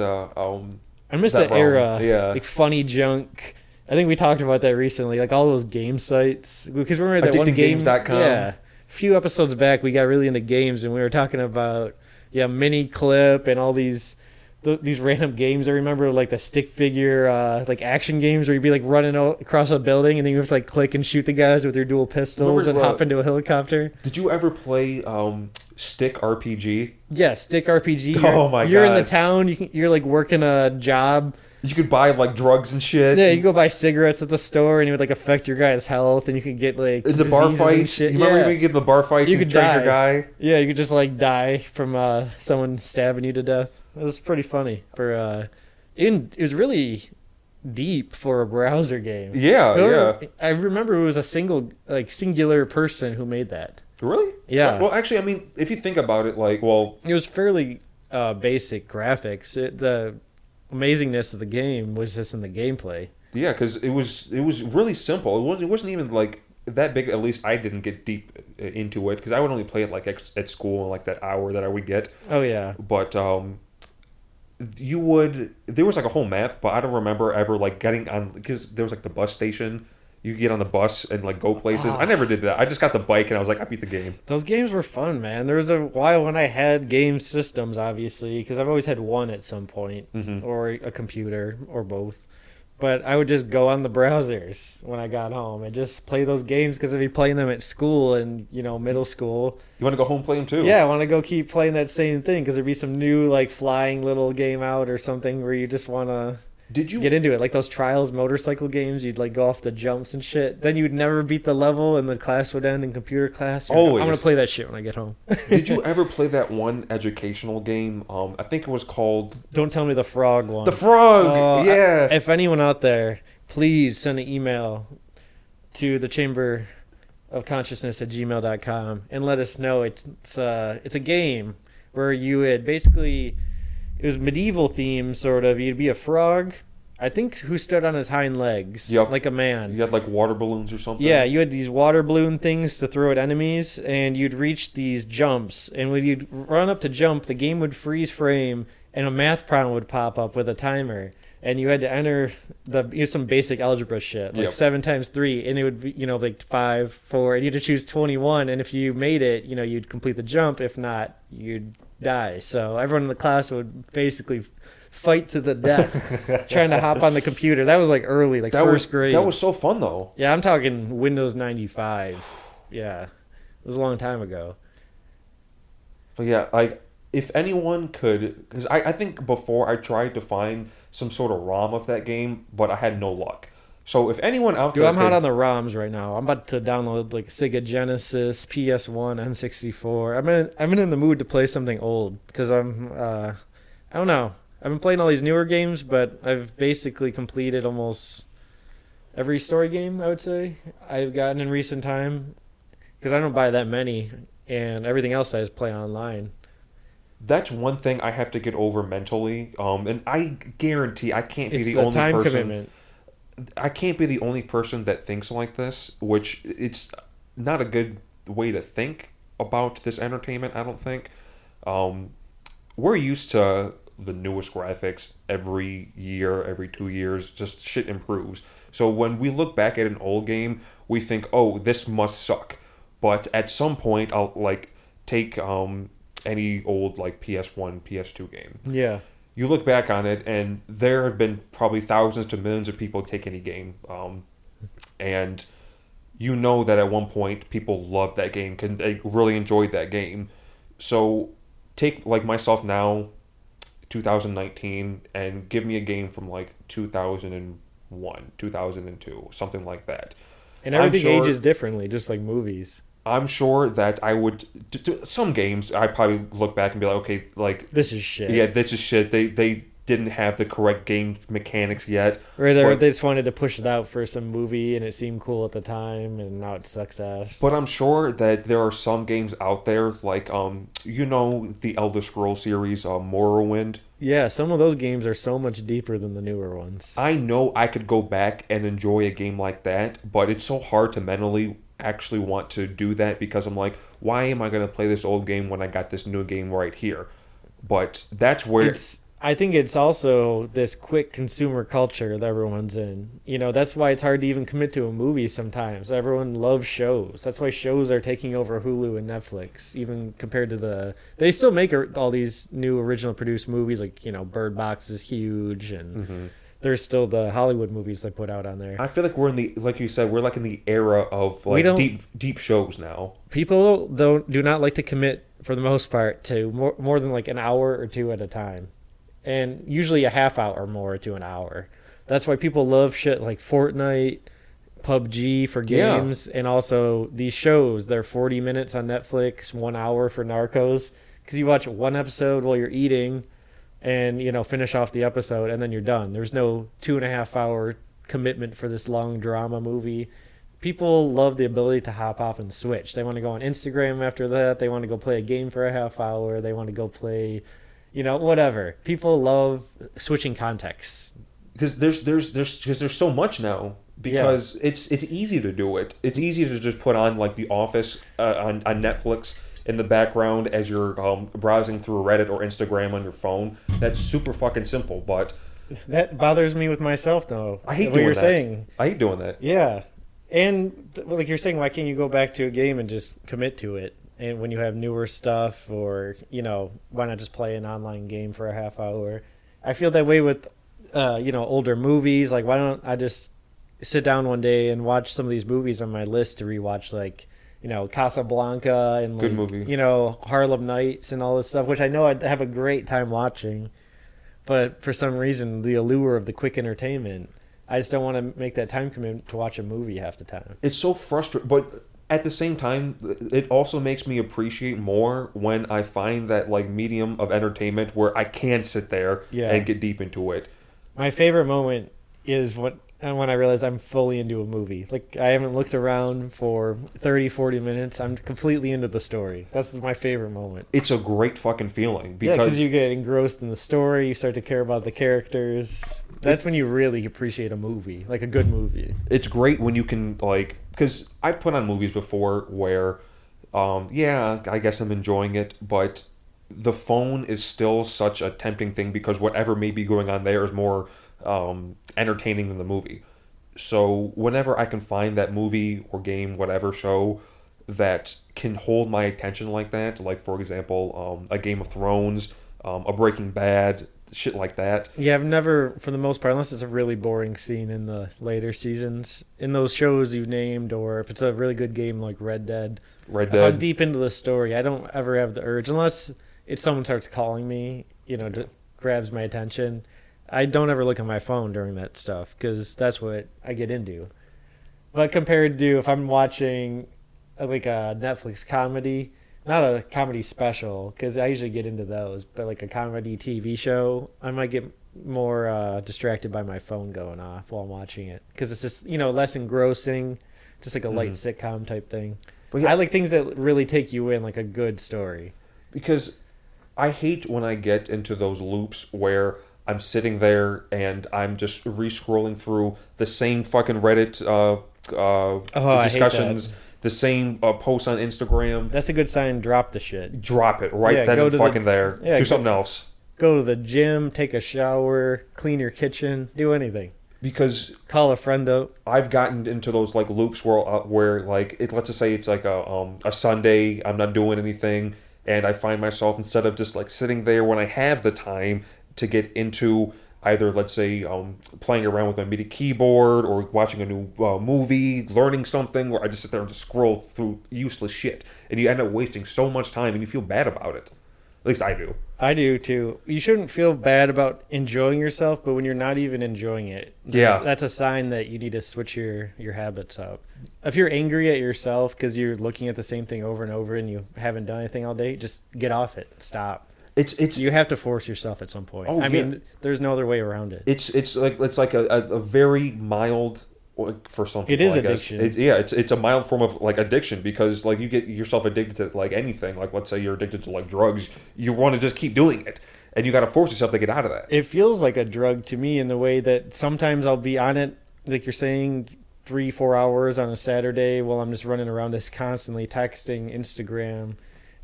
I miss That that era. realm, yeah. Like funny junk. I think we talked about that recently. Like all those game sites. Because remember that one game. Addictinggames.com. Yeah. A few episodes back, we got really into games and we were talking about, Mini Clip and all these these random games. I remember like the stick figure like action games where you'd be like running across a building and then you have to like click and shoot the guys with your dual pistols and Remember, hop into a helicopter. did you ever play Stick RPG? Yeah, stick RPG. Oh my You're in the God. town. You're like working a job. You could buy like drugs and shit. Yeah, you go buy cigarettes at the store and it would like affect your guy's health and you could get like In the bar diseases and fights, shit. you remember Yeah. when you get in the bar fights You and could train your die. guy? Yeah, you could just like die from someone stabbing you to death. It was pretty funny. It was really deep for a browser game. Yeah, yeah. I remember it was a singular person who made that. Really? Yeah. Well, actually, I mean, if you think about it, like, well, It was fairly basic graphics. The amazingness of the game was just in the gameplay. yeah, because it was really simple. It wasn't even like that big. At least I didn't get deep into it because I would only play it like at school in like that hour that I would get. Oh yeah. But there was like a whole map, but I don't remember ever like getting on because there was like the bus station. You could get on the bus and like go places. I never did that. I just got the bike and I was like, I beat the game. Those games were fun, man. There was a while when I had game systems, obviously, because I've always had one at some point, Mhm. or a computer, or both. But I would just go on the browsers when I got home and just play those games because I'd be playing them at school and, middle school. You want to go home and play them too? Yeah, I want to go keep playing that same thing because there'd be some new, like, flying little game out or something where you just want to Did you get into it. Like those Trials motorcycle games, you'd, like, go off the jumps and shit. Then you'd never beat the level and the class would end in computer class. You're like, I'm Always. going to play that shit when I get home. Did you ever play that one educational game? I think it was called Don't tell me the frog one. The Frog. Oh, Yeah. If anyone out there, please send an email to the Chamber of Consciousness at gmail.com and let us know. It's a game where you would basically, it was medieval theme sort of. You'd be a frog, I think, who stood on his hind legs, Yep. like a man. You had like water balloons or something. Yeah, you had these water balloon things to throw at enemies, and you'd reach these jumps. And when you'd run up to jump, the game would freeze frame, and a math problem would pop up with a timer. And you had to enter some basic algebra shit, like Yep. 7 times 3, and it would be, like 5, 4, and you had to choose 21. And if you made it, you'd complete the jump. If not, you'd die. So everyone in the class would basically fight to the death trying to hop on the computer. That was like early, like first grade. That was so fun though. Yeah, I'm talking Windows 95. Yeah, it was a long time ago. But yeah, like if anyone could, because I think before I tried to find some sort of ROM of that game, but I had no luck. So if anyone out Dude, there I'm hot could- on the ROMs right now. I'm about to download like Sega Genesis, PS1, N64. I've been in the mood to play something old because I don't know. I've been playing all these newer games, but I've basically completed almost every story game, I would say, I've gotten in recent time because I don't buy that many, and everything else I just play online. that's one thing I have to get over mentally. And I guarantee I can't be It's the the only time person. commitment. I can't be the only person that thinks like this, which it's not a good way to think about this entertainment, I don't think. We're used to the newest graphics every year, every 2 years, just shit improves. So when we look back at an old game, we think, oh, this must suck. But at some point, I'll like take any old like PS1, PS2 game. Yeah. You look back on it, and there have been probably thousands to millions of people take any game, and you know that at one point people loved that game, they really enjoyed that game. So take like myself now, 2019, and give me a game from like 2001, 2002, something like that. And I'm everything sure- ages differently, just like movies. I'm sure that I would some games I probably look back and be like, okay, like This is shit. yeah, this is shit. They didn't have the correct game mechanics yet. Or But- they just wanted to push it out for some movie and it seemed cool at the time and now it sucks ass. But I'm sure that there are some games out there like the Elder Scrolls series, Morrowind. Yeah, some of those games are so much deeper than the newer ones. I know I could go back and enjoy a game like that, but it's so hard to mentally actually want to do that because I'm like, why am I going to play this old game when I got this new game right here? But that's where I think it's also this quick consumer culture that everyone's in. That's why it's hard to even commit to a movie sometimes. Everyone loves shows. That's why shows are taking over Hulu and Netflix, even compared to they still make all these new original produced movies, like, Bird Box is huge, and Hmm. there's still the Hollywood movies they put out on there. I feel like we're in the, like you said, we're like in the era of We like don't, deep shows now. People do not like to commit for the most part to more than like an hour or two at a time, and usually a half hour or more to an hour. That's why people love shit like Fortnite, PUBG for Yeah. games, and also these shows. They're 40 minutes on Netflix, 1 hour for Narcos, because you watch one episode while you're eating, and finish off the episode, and then you're done. There's no 2.5 hour commitment for this long drama movie. People love the ability to hop off and switch. They want to go on Instagram after that. They want to go play a game for a half hour. They want to go play, whatever. People love switching contexts. Because there's so much now. Yeah. Because it's easy to do it. It's easy to just put on like The Office on Netflix in the background as you're browsing through Reddit or Instagram on your phone. That's super fucking simple. But That bothers me with myself, though. I hate what doing you're that. saying. I hate doing that. Yeah. And like you're saying, why can't you go back to a game and just commit to it? And when you have newer stuff, or why not just play an online game for a half hour? I feel that way with older movies. Like, why don't I just sit down one day and watch some of these movies on my list to rewatch, like Casablanca and Good like movie. Harlem Nights and all this stuff, which I know I'd have a great time watching. But for some reason, the allure of the quick entertainment, I just don't want to make that time commitment to watch a movie half the time. It's so frustrating, but at the same time, it also makes me appreciate more when I find that like medium of entertainment where I can sit there Yeah. and get deep into it. My favorite moment is when I realize I'm fully into a movie. Like, I haven't looked around for 30, 40 minutes. I'm completely into the story. That's my favorite moment. It's a great fucking feeling Yeah, because because you get engrossed in the story. You start to care about the characters. That's when you really appreciate a movie, like a good movie. it's great when you can like because I've put on movies before where, yeah, I guess I'm enjoying it, but the phone is still such a tempting thing because whatever may be going on there is more entertaining than the movie. So whenever I can find that movie or game, whatever show that can hold my attention like that, like for example, a Game of Thrones, a Breaking Bad, shit like that. Yeah, I've never, for the most part, unless it's a really boring scene in the later seasons, in those shows you've named, or if it's a really good game like Red Dead, Red if I'm Dead. deep into the story, I don't ever have the urge, unless it's someone starts calling me, grabs my attention. I don't ever look at my phone during that stuff because that's what I get into. But compared to if I'm watching like a Netflix comedy, not a comedy special, because I usually get into those, but like a comedy TV show, I might get more distracted by my phone going off while I'm watching it because it's just less engrossing, just like a light Mhm. sitcom type thing. But yeah, I like things that really take you in, like a good story. because I hate when I get into those loops where I'm sitting there and I'm just re-scrolling through the same fucking Reddit Oh, I hate discussions, that. the same posts on Instagram. That's a good sign. Drop the shit. Drop it right Yeah, then go and to the- fucking there. yeah, Do go- something else. Go to the gym, take a shower, clean your kitchen, do anything. Because Call a friend up. I've gotten into those like loops where like let's just say it's like a Sunday, I'm not doing anything, and I find myself instead of just like sitting there when I have the time to get into either let's say playing around with my MIDI keyboard or watching a new movie, learning something, where I just sit there and just scroll through useless shit, and you end up wasting so much time, and you feel bad about it. At least I do. I do too. You shouldn't feel bad about enjoying yourself, but when you're not even enjoying it, Yeah. that's a sign that you need to switch your habits up. If you're angry at yourself because you're looking at the same thing over and over and you haven't done anything all day, just get off it. Stop. It's You have to force yourself at some point. Oh, I yeah. mean, there's no other way around it. it's like a very mild like, for some It people. is I guess. addiction. It's a mild form of like addiction because like you get yourself addicted to like anything. Like let's say you're addicted to like drugs, you want to just keep doing it, and you got to force yourself to get out of that. It feels like a drug to me in the way that sometimes I'll be on it, like you're saying, 3-4 hours on a Saturday while I'm just running around just constantly texting Instagram.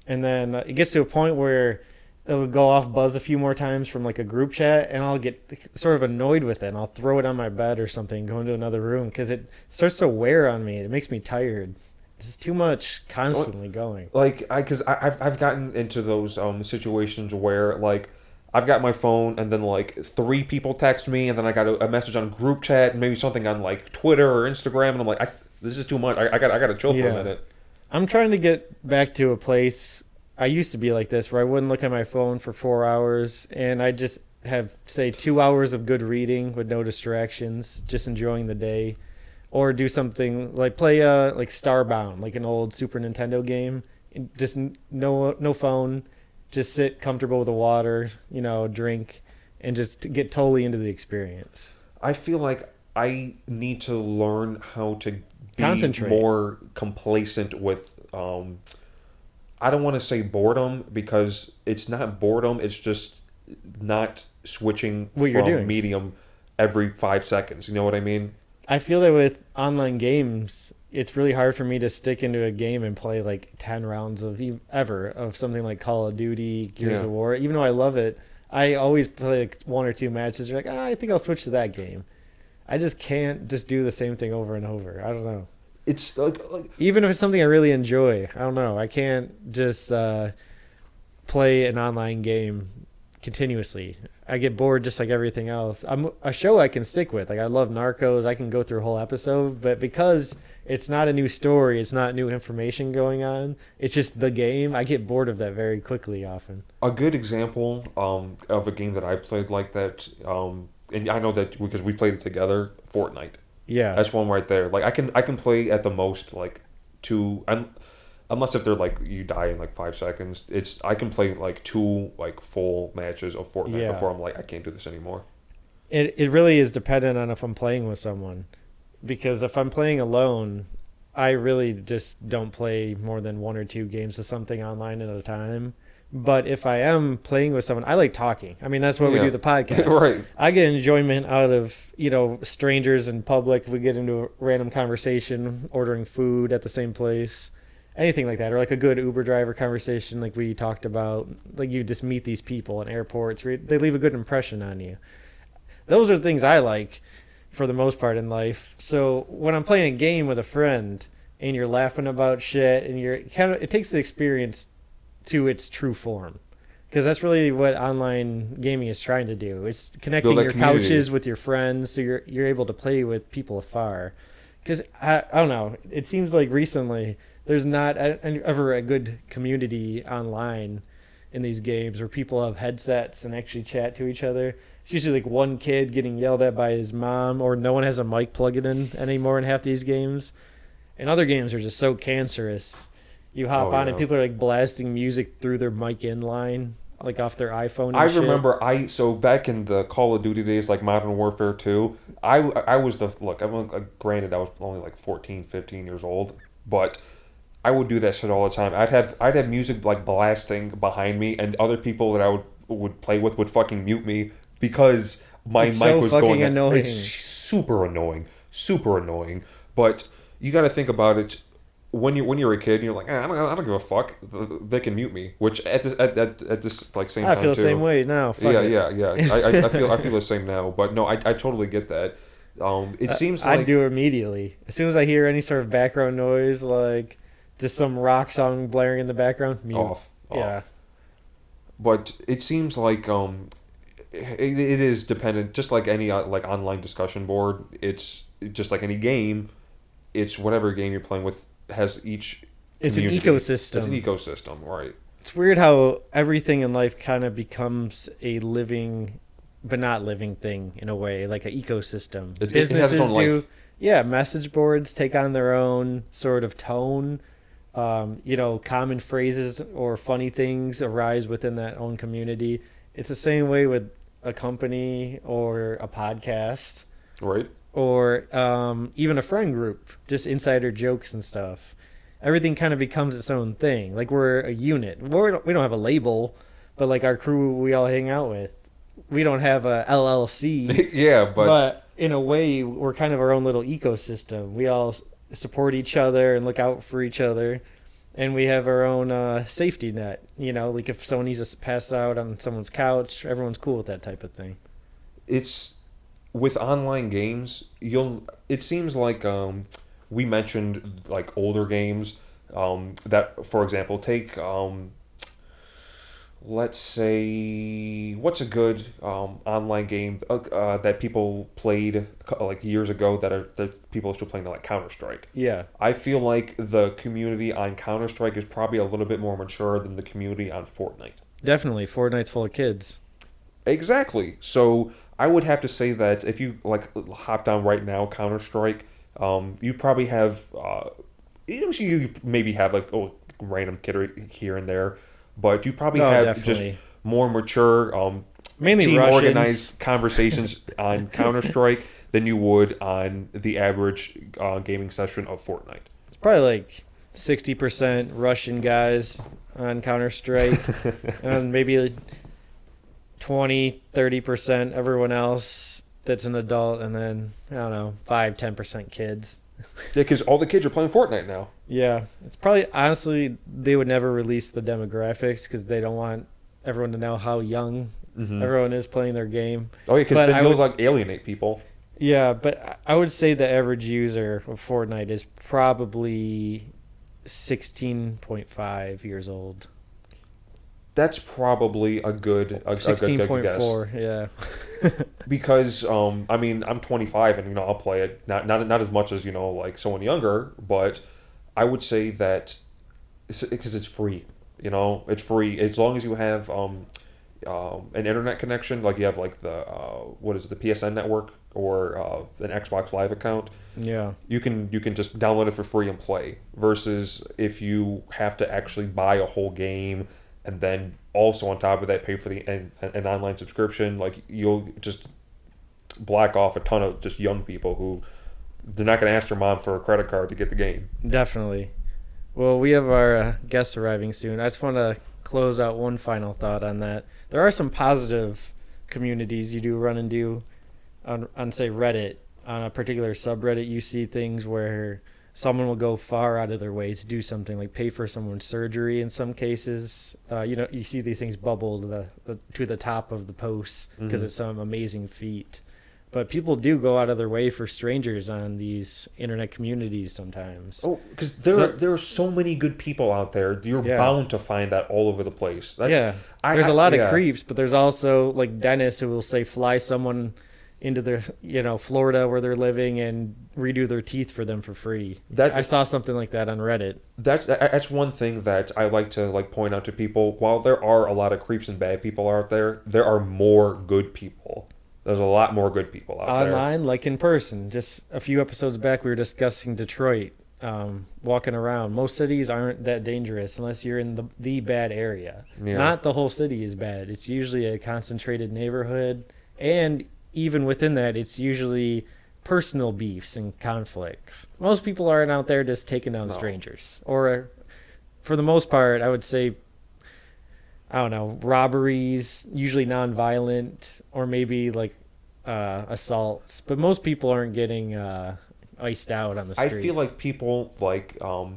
And then it gets to a point where it'll go off buzz a few more times from like a group chat, and I'll get sort of annoyed with it, and I'll throw it on my bed or something, go into another room because it starts to wear on me. It makes me tired. It's too much constantly going. Like because I've gotten into those situations where like I've got my phone and then like three people text me and then I got a message on group chat and maybe something on like Twitter or Instagram and I'm like this is too much. I got to chill for a Yeah. minute. I'm trying to get back to a place. I used to be like this where I wouldn't look at my phone for 4 hours and I just have, say, 2 hours of good reading with no distractions, just enjoying the day. Or do something like play like Starbound, like an old Super Nintendo game. Just no phone, just sit comfortable with the water, drink, and just get totally into the experience. I feel like I need to learn how to be Concentrate. more complacent with I don't want to say boredom because it's not boredom, it's just not switching What you're from doing. medium every 5 seconds. You know what I mean? I feel that with online games, it's really hard for me to stick into a game and play like 10 rounds of ever of something like Call of Duty, Gears Yeah. of War. Even though I love it, I always play like one or two matches. You're like, I think I'll switch to that game. I just can't just do the same thing over and over. I don't know. It's like Even if it's something I really enjoy, I don't know. I can't just play an online game continuously. I get bored just like everything else. I'm a show I can stick with. Like I love Narcos. I can go through a whole episode, but because it's not a new story, it's not new information going on. It's just the game. I get bored of that very quickly often. a good example of a game that I played like that. And I know that because we played it together. Fortnite. Yeah. That's one right there. Like I can play at the most like two. Unless if they're like you die in like 5 seconds, I can play like two like full matches of Fortnite Yeah. before I'm like I can't do this anymore. It really is dependent on if I'm playing with someone. Because if I'm playing alone, I really just don't play more than one or two games of something online at a time. But if I am playing with someone, I like talking. I mean, that's why we Yeah. do the podcast. Right. I get enjoyment out of, strangers in public. We get into a random conversation, ordering food at the same place, anything like that. Or like a good Uber driver conversation like we talked about. Like you just meet these people in airports. They leave a good impression on you. Those are the things I like for the most part in life. So when I'm playing a game with a friend and you're laughing about shit and it takes the experience to its true form. Because that's really what online gaming is trying to do. It's connecting Build that your community. couches with your friends so you're able to play with people afar. Because I don't know, it seems like recently there's not ever a good community online in these games where people have headsets and actually chat to each other. It's usually like one kid getting yelled at by his mom, or no one has a mic plugged in anymore in half these games. And other games are just so cancerous. You hop Oh, on yeah. and people are like blasting music through their mic in line, like off their iPhone. And I shit. remember so back in the Call of Duty days, like Modern Warfare 2, I was granted I was only like 14, 15 years old, but I would do that shit all the time. I'd have music like blasting behind me, and other people that I would play with would fucking mute me because my It's mic so was fucking going. annoying. It's super annoying, super annoying. But you got to think about it. When you're a kid, you're like, I don't give a fuck. They can mute me. Which at this like same I time feel the too. same way now. Fuck Yeah, it. yeah. I feel the same now. But no, I totally get that. It seems I'd like do it immediately. As soon as I hear any sort of background noise, like just some rock song blaring in the background, mute. off. Yeah. But it seems like it is dependent, just like any like online discussion board. It's just like any game. It's whatever game you're playing with has each. It's an community. ecosystem. It's an ecosystem, right? It's weird how everything in life kind of becomes a living, but not living thing in a way, like an ecosystem. It has Businesses its own do, life. yeah. Message boards take on their own sort of tone. Common phrases or funny things arise within that own community. It's the same way with a company or a podcast Right. or even a friend group, just insider jokes and stuff. Everything kind of becomes its own thing. Like we're a unit. We don't have a label, but like our crew we all hang out with, we don't have a LLC. Yeah, But in a way, we're kind of our own little ecosystem. We all support each other and look out for each other. And we have our own safety net. Like if someone needs to pass out on someone's couch, everyone's cool with that type of thing. It's with online games, it seems like we mentioned like older games that, for example, take let's say, what's a good online game that people played like years ago that people are still playing, like Counter Strike. Yeah, I feel like the community on Counter Strike is probably a little bit more mature than the community on Fortnite. definitely. Fortnite's full of kids. Exactly. So I would have to say that if you like hop down right now, Counter Strike, you probably have you maybe have like random kid here and there, but you probably Oh, have just definitely. more mature, Mainly team Russians. organized conversations on Counter Strike than you would on the average gaming session of Fortnite. It's probably like 60% Russian guys on Counter Strike, and maybe 20-30% everyone else that's an adult, and then I don't know, 5-10% kids. Yeah, because all the kids are playing Fortnite now. Yeah, it's probably, honestly, they would never release the demographics because they don't want everyone to know how young everyone is playing their game. Oh yeah, because But then I you'll would- like alienate people. Yeah, but I would say the average user of Fortnite is probably 16.5 years old. That's probably a good guess. 16.4, yeah. Because I mean, I'm 25 and I'll play it not as much as like someone younger, but I would say that because it's free. It's free as long as you have an internet connection, like you have like the what is it, the PSN network or an Xbox Live account. Yeah. You can just download it for free and play. Versus if you have to actually buy a whole game and then also on top of that pay for an online subscription, like you'll just black off a ton of just young people who they're not going to ask their mom for a credit card to get the game. Definitely. Well, we have our guests arriving soon. I just want to close out one final thought on that. There are some positive communities you do run into on say Reddit. On a particular subreddit, you see things where someone will go far out of their way to do something, like pay for someone's surgery in some cases. You see these things bubble to the top of the posts because it's some amazing feat. But people do go out of their way for strangers on these internet communities sometimes. Oh, because there are so many good people out there. You're Yeah. bound to find that all over the place. There's a lot of yeah. creeps, but there's also like Dennis who will say fly someone into their Florida where they're living and redo their teeth for them for free. I saw something like that on Reddit. That's one thing that I like to point out to people. While there are a lot of creeps and bad people out there, there are more good people. There's a lot more good people out there. Online, like in person. Just a few episodes back, we were discussing Detroit, walking around. Most cities aren't that dangerous unless you're in the bad area. Yeah. Not the whole city is bad. It's usually a concentrated neighborhood, and even within that, it's usually personal beefs and conflicts. Most people aren't out there just taking down strangers. Or, for the most part, I would say, I don't know, robberies, usually non-violent, or maybe like assaults. But most people aren't getting iced out on the I street. feel like people like Or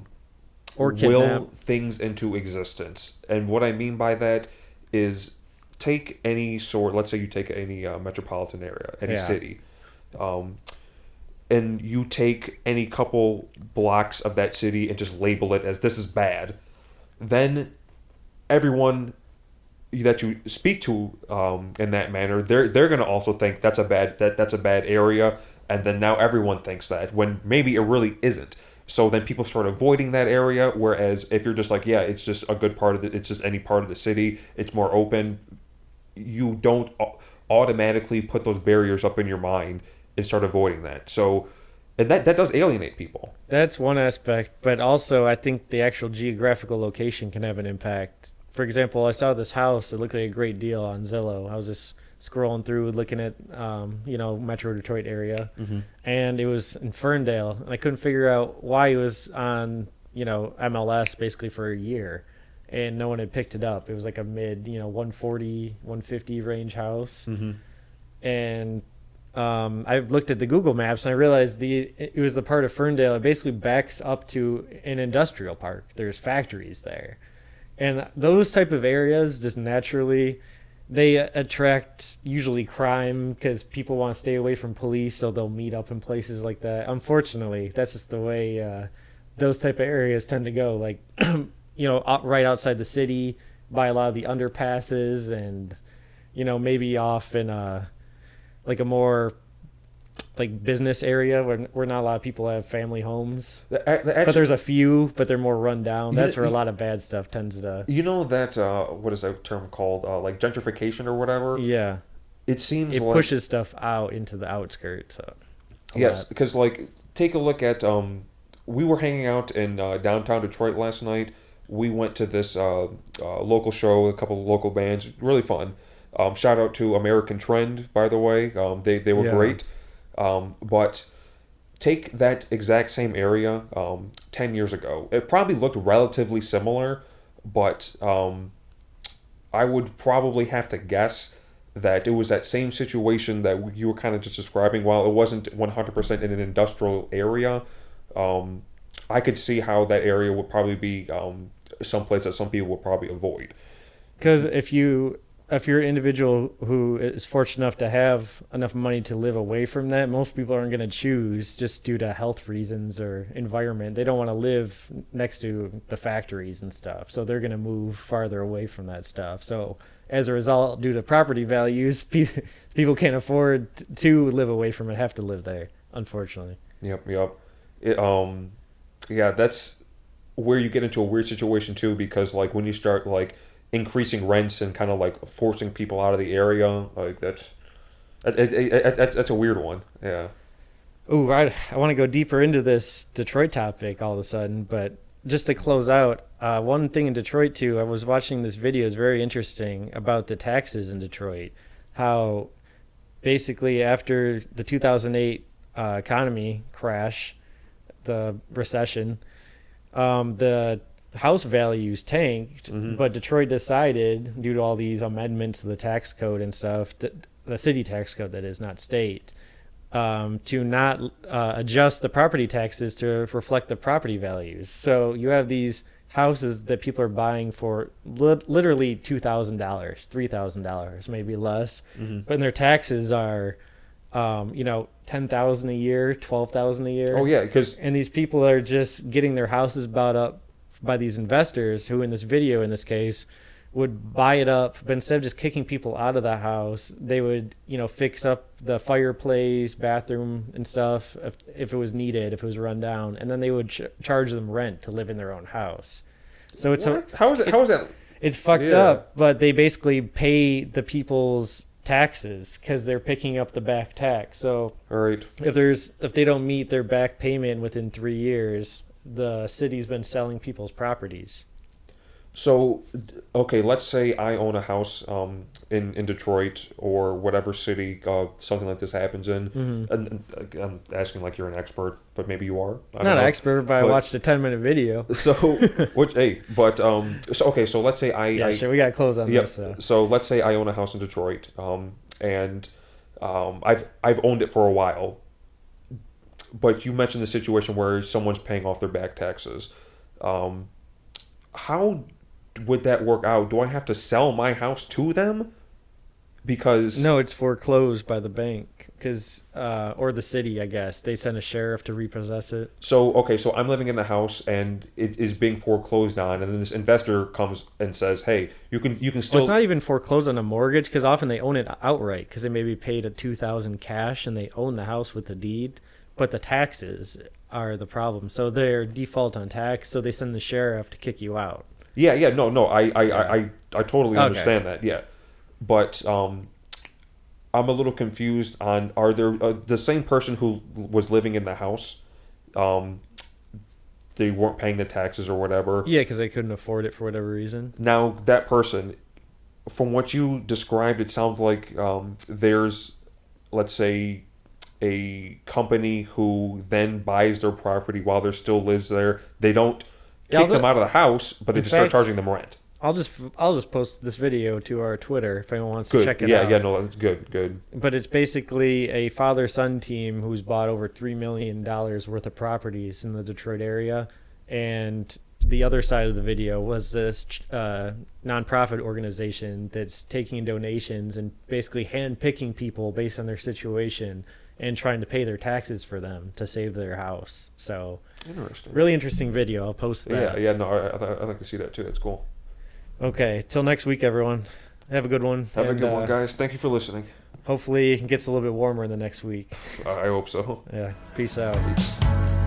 will kidnap. things into existence, and what I mean by that is take any sort. Let's say you take any metropolitan area, any Yeah. city, and you take any couple blocks of that city and just label it as this is bad. Then everyone that you speak to in that manner, they're gonna also think that's a bad area, and then now everyone thinks that when maybe it really isn't. So then people start avoiding that area. Whereas if you're just like, yeah, it's just a good part of it's just any part of the city, it's more open. You don't automatically put those barriers up in your mind and start avoiding that. So, and that does alienate people. That's one aspect, but also I think the actual geographical location can have an impact. For example, I saw this house. It looked like a great deal on Zillow. I was just scrolling through, looking at, Metro Detroit area, and it was in Ferndale, and I couldn't figure out why it was on, MLS basically for a year, and no one had picked it up. It was like a mid, 140, 150 range house, and I looked at the Google Maps and I realized it was the part of Ferndale. It basically backs up to an industrial park. There's factories there, and those type of areas just naturally they attract usually crime because people want to stay away from police, so they'll meet up in places like that. Unfortunately, that's just the way those type of areas tend to go. Like, right outside the city, by a lot of the underpasses, and maybe off in like a more like business area where not a lot of people have family homes. But there's a few, but they're more run down. That's where a lot of bad stuff tends to. You know that what is that term called? Like gentrification or whatever. Yeah, It seems it like pushes stuff out into the outskirts. yes, Lot. because like take a look at we were hanging out in downtown Detroit last night. We went to this local show, a couple of local bands, really fun. Shout out to American Trend, by the way. They were Yeah. great. But take that exact same area 10 years ago. It probably looked relatively similar, but I would probably have to guess that it was that same situation that you were kind of just describing. While it wasn't 100% in an industrial area, um, I could see how that area would probably be someplace that some people would probably avoid. Because if you're an individual who is fortunate enough to have enough money to live away from that, most people aren't going to choose just due to health reasons or environment. They don't want to live next to the factories and stuff, so they're going to move farther away from that stuff. So as a result, due to property values, people can't afford to live away from it, have to live there, unfortunately. Yep, yep. It, yeah, that's where you get into a weird situation too, because like when you start like increasing rents and kind of like forcing people out of the area, like that's a weird one. Yeah. Ooh, I want to go deeper into this Detroit topic all of a sudden, but just to close out, one thing in Detroit too, I was watching this video, is very interesting about the taxes in Detroit. How basically after the 2008 economy crash, the recession, the house values tanked, Hmm. but Detroit decided, due to all these amendments to the tax code and stuff, that the city tax code, that is, not state, to not adjust the property taxes to reflect the property values. So you have these houses that people are buying for literally $2,000, $3,000, maybe less, Hmm. but their taxes are, 10,000 a year, 12,000 a year. Oh yeah, because And these people are just getting their houses bought up by these investors who, in this video, in this case, would buy it up, but instead of just kicking people out of the house, they would, fix up the fireplace, bathroom, and stuff if it was needed, if it was run down, and then they would charge them rent to live in their own house. So what? How is it? How is that? it's fucked Yeah. up, but they basically pay the people's taxes because they're picking up the back tax. So All right. if they don't meet their back payment within 3 years, the city's been selling people's properties. So, okay, let's say I own a house in Detroit or whatever city something like this happens in. I'm asking like you're an expert, but maybe you are. I don't Not an know. expert, but I But- watched a 10-minute video. So, which hey, but so okay, so let's say Yeah, sure, we got to close on yep. this. So let's say I own a house in Detroit, and I've owned it for a while. But you mentioned the situation where someone's paying off their back taxes. How would that work out? Do I have to sell my house to them? Because No, it's foreclosed by the bank, or the city, I guess. They send a sheriff to repossess it. so okay, so I'm living in the house and it is being foreclosed on, and then this investor comes and says, "Hey, you can Well, still." it's not even foreclosed on a mortgage because often they own it outright because they maybe paid a 2,000 cash and they own the house with the deed, but the taxes are the problem. So they're default on tax, so they send the sheriff to kick you out. Yeah, yeah, no, no, I totally Okay. understand that. Yeah, but I'm a little confused on are there the same person who was living in the house, um, they weren't paying the taxes or whatever. Yeah, because they couldn't afford it for whatever reason. Now that person, from what you described, it sounds like there's, let's say, a company who then buys their property while there still lives there. They don't Yeah, kick them out of the house, but they in just start fact- charging them rent. I'll just post this video to our Twitter if anyone wants to Good. check it Yeah, out. yeah, no, that's good, good. But it's basically a father-son team who's bought over $3 million worth of properties in the Detroit area, and the other side of the video was this nonprofit organization that's taking donations and basically hand-picking people based on their situation and trying to pay their taxes for them to save their house. So, Interesting. really interesting video. I'll post that. Yeah, yeah, no, I'd like to see that too. That's cool. Okay, till next week, everyone. Have a good one. Have and, a good one, guys. Thank you for listening. Hopefully, it gets a little bit warmer in the next week. I hope so. Yeah. Peace out. Peace.